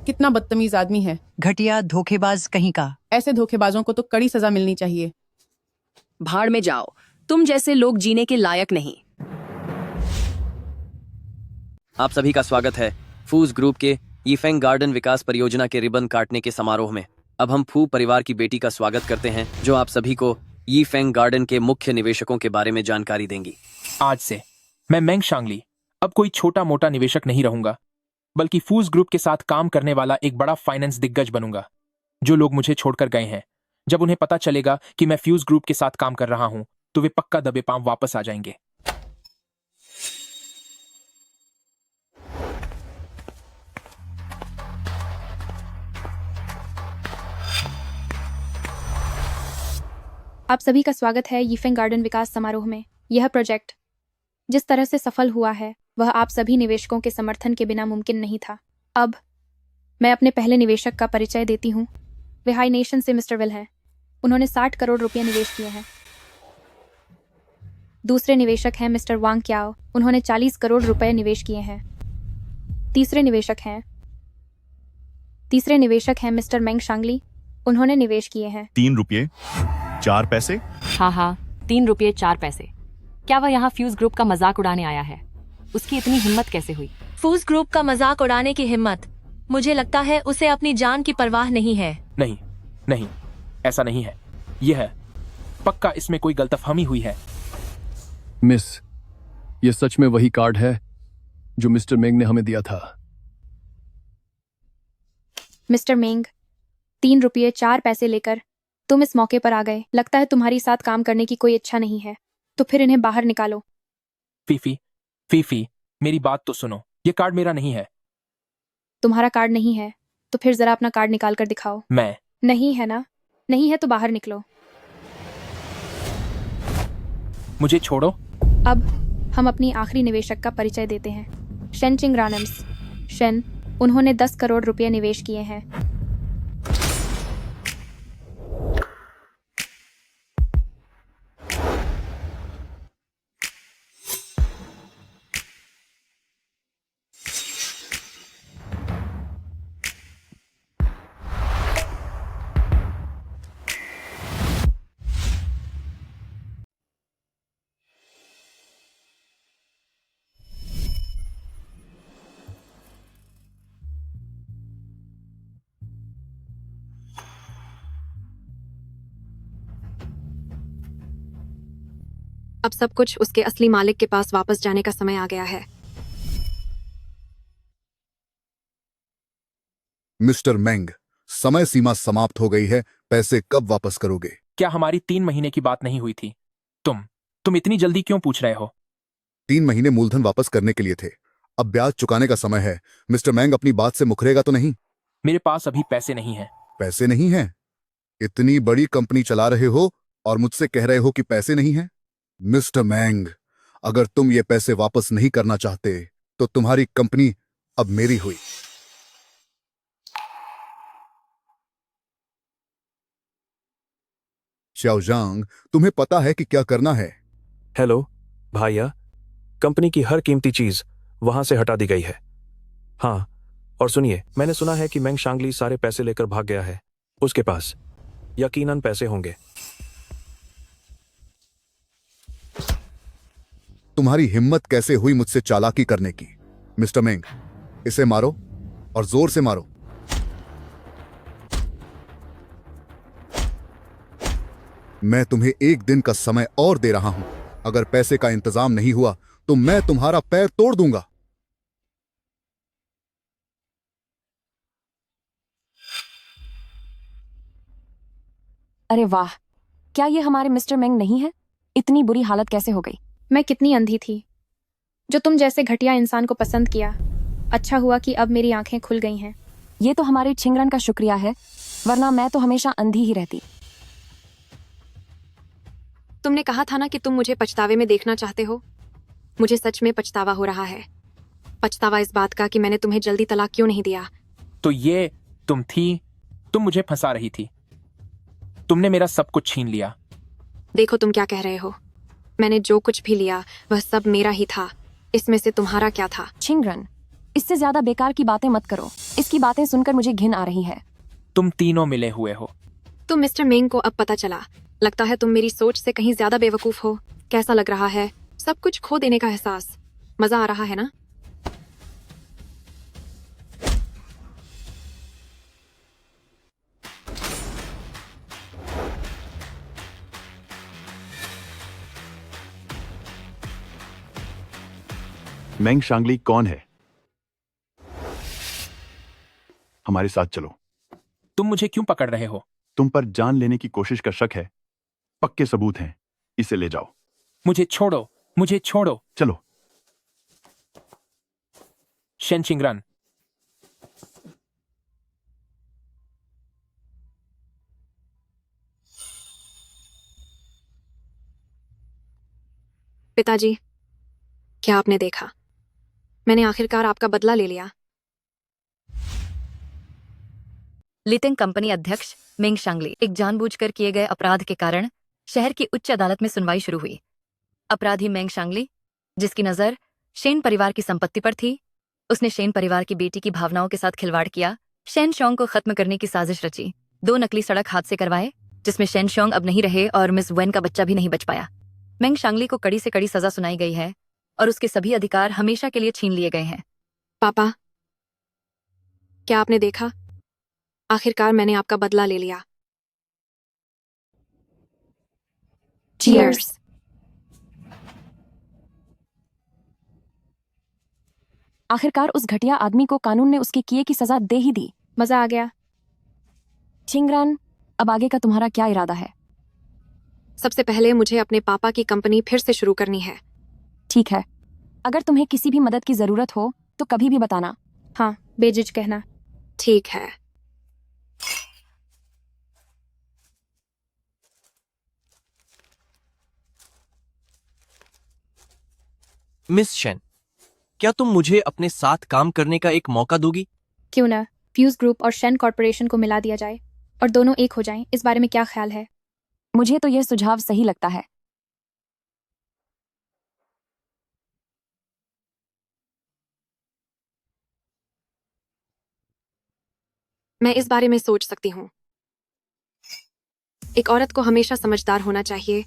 कितना बदतमीज आदमी है। घटिया धोखेबाज कहीं का। ऐसे धोखेबाजों को तो कड़ी सजा मिलनी चाहिए। भाड़ में जाओ, तुम जैसे लोग जीने के लायक नहीं। आप सभी का स्वागत है फूज ग्रुप के यीफेंग गार्डन विकास परियोजना के रिबन काटने के समारोह में। अब हम फू परिवार की बेटी का स्वागत करते हैं, जो आप सभी को यीफेंग गार्डन के मुख्य निवेशकों के बारे में जानकारी देंगी। आज से मैं मैंग शांगली अब कोई छोटा मोटा निवेशक नहीं रहूंगा, बल्कि फूज ग्रुप के साथ काम करने वाला एक बड़ा फाइनेंस दिग्गज बनूंगा। जो लोग मुझे छोड़कर गए हैं, जब उन्हें पता चलेगा कि मैं फ्यूज ग्रुप के साथ काम कर रहा हूं, तो वे पक्का दबे पांव वापस आ जाएंगे। आप सभी का स्वागत है यीफेंग गार्डन विकास समारोह में। यह प्रोजेक्ट जिस तरह से सफल हुआ है, वह आप सभी निवेशकों के समर्थन के बिना मुमकिन नहीं था। अब मैं अपने पहले निवेशक का परिचय देती हूँ। वे हाई नेशन से मिस्टर विल हैं। उन्होंने 60 करोड़ रुपए निवेश किए हैं। दूसरे निवेशक हैं मिस्टर वांग क्याओ। उन्होंने 40 करोड़ रुपए निवेश किए हैं। तीसरे निवेशक हैं मिस्टर मेंग शांगली। उन्होंने निवेश किए हैं 3 रुपये 4 पैसे। हाँ हाँ, 3 रुपये 4 पैसे। क्या वह यहाँ फ्यूज ग्रुप का मजाक उड़ाने आया है? उसकी इतनी हिम्मत कैसे हुई? फ्यूज ग्रुप का मजाक उड़ाने की हिम्मत? मुझे लगता है उसे अपनी जान की परवाह नहीं है। नहीं नहीं, ऐसा नहीं है। यह है पक्का, इसमें कोई गलतफहमी हुई है। मिस, ये सच में वही कार्ड है जो मिस्टर मेंग ने हमें दिया था। मिस्टर मेंग, 3 रुपये 4 पैसे लेकर तुम इस मौके पर आ गए। लगता है तुम्हारी साथ काम करने की कोई इच्छा नहीं है, तो फिर इन्हें बाहर निकालो। फीफी, मेरी बात तो सुनो। ये कार्ड मेरा नहीं है। तुम्हारा कार्ड नहीं है तो फिर जरा अपना कार्ड निकाल कर दिखाओ। मैं नहीं है ना? नहीं है तो बाहर निकलो। मुझे छोड़ो। अब हम अपनी आखिरी निवेशक का परिचय देते हैं, शेन चिंगरानम्स। शेन, उन्होंने 10 करोड़ रुपए निवेश किए हैं। अब सब कुछ उसके असली मालिक के पास वापस जाने का समय आ गया है। मिस्टर मेंग, समय सीमा समाप्त हो गई है। पैसे कब वापस करोगे? क्या हमारी 3 महीने की बात नहीं हुई थी? तुम इतनी जल्दी क्यों पूछ रहे हो? 3 महीने मूलधन वापस करने के लिए थे। अब ब्याज चुकाने का समय है। मिस्टर मेंग अपनी बात से मुकरेगा तो नहीं? मेरे पास अभी पैसे नहीं हैं। पैसे नहीं हैं? इतनी बड़ी कंपनी चला रहे हो और मुझसे कह रहे हो कि पैसे नहीं हैं? मिस्टर मेंग, अगर तुम ये पैसे वापस नहीं करना चाहते तो तुम्हारी कंपनी अब मेरी हुई। शाओजांग, तुम्हें पता है कि क्या करना है? हेलो भाइया, कंपनी की हर कीमती चीज वहां से हटा दी गई है। हाँ, और सुनिए, मैंने सुना है कि मेंग शांगली सारे पैसे लेकर भाग गया है। उसके पास यकीनन पैसे होंगे। तुम्हारी हिम्मत कैसे हुई मुझसे चालाकी करने की? मिस्टर मेंग, इसे मारो और जोर से मारो। मैं तुम्हें 1 दिन का समय और दे रहा हूं। अगर पैसे का इंतजाम नहीं हुआ तो मैं तुम्हारा पैर तोड़ दूंगा। अरे वाह, क्या ये हमारे मिस्टर मेंग नहीं है? इतनी बुरी हालत कैसे हो गई? मैं कितनी अंधी थी जो तुम जैसे घटिया इंसान को पसंद किया। अच्छा हुआ कि अब मेरी आंखें खुल गई हैं। ये तो हमारे छिंगरन का शुक्रिया है, वरना मैं तो हमेशा अंधी ही रहती। तुमने कहा था ना कि तुम मुझे पछतावे में देखना चाहते हो। मुझे सच में पछतावा हो रहा है। पछतावा इस बात का कि मैंने तुम्हें जल्दी तलाक क्यों नहीं दिया। तो ये तुम मुझे फंसा रही थी। तुमने मेरा सब कुछ छीन लिया। देखो तुम क्या कह रहे हो। मैंने जो कुछ भी लिया वह सब मेरा ही था। इसमें से तुम्हारा क्या था? छिंगरन, इससे ज्यादा बेकार की बातें मत करो। इसकी बातें सुनकर मुझे घिन आ रही है। तुम तीनों मिले हुए हो। तुम मिस्टर मेंग को अब पता चला। लगता है तुम मेरी सोच से कहीं ज्यादा बेवकूफ हो। कैसा लग रहा है? सब कुछ खो देने का एहसास। मजा आ रहा है ना? मेंग शांगली कौन है? हमारे साथ चलो। तुम मुझे क्यों पकड़ रहे हो? तुम पर जान लेने की कोशिश का शक है। पक्के सबूत हैं, इसे ले जाओ। मुझे छोड़ो। चलो। शेन चिंगरन, पिताजी, क्या आपने देखा? मैंने आखिरकार आपका बदला ले लिया। लिटिंग कंपनी अध्यक्ष मेंग शांगली। एक जानबूझकर किए गए अपराध के कारण शहर की उच्च अदालत में सुनवाई शुरू हुई। अपराधी मेंग शांगली, जिसकी नजर शेन परिवार की संपत्ति पर थी, उसने शेन परिवार की बेटी की भावनाओं के साथ खिलवाड़ किया, शेन शोंग को खत्म करने की साजिश रची, 2 नकली सड़क हादसे करवाए जिसमें शेन शोंग अब नहीं रहे और मिस वेन का बच्चा भी नहीं बच पाया। मेंग शांगली को कड़ी से कड़ी सजा सुनाई गई है और उसके सभी अधिकार हमेशा के लिए छीन लिए गए हैं। पापा, क्या आपने देखा? आखिरकार मैंने आपका बदला ले लिया। Cheers. आखिरकार उस घटिया आदमी को कानून ने उसके किए की सजा दे ही दी। मजा आ गया। चिंगरन, अब आगे का तुम्हारा क्या इरादा है? सबसे पहले मुझे अपने पापा की कंपनी फिर से शुरू करनी है। ठीक है, अगर तुम्हें किसी भी मदद की जरूरत हो तो कभी भी बताना। हाँ, बेझिझक कहना। ठीक है। मिस शेन, क्या तुम मुझे अपने साथ काम करने का एक मौका दोगी? क्यों ना, फ्यूज ग्रुप और शेन कॉर्पोरेशन को मिला दिया जाए और दोनों एक हो जाएं। इस बारे में क्या ख्याल है? मुझे तो यह सुझाव सही लगता है। मैं इस बारे में सोच सकती हूँ। एक औरत को हमेशा समझदार होना चाहिए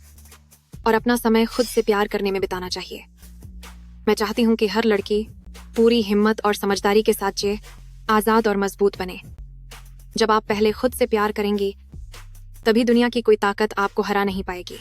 और अपना समय खुद से प्यार करने में बिताना चाहिए। मैं चाहती हूँ कि हर लड़की पूरी हिम्मत और समझदारी के साथ जिए, आजाद और मजबूत बने। जब आप पहले खुद से प्यार करेंगी, तभी दुनिया की कोई ताकत आपको हरा नहीं पाएगी।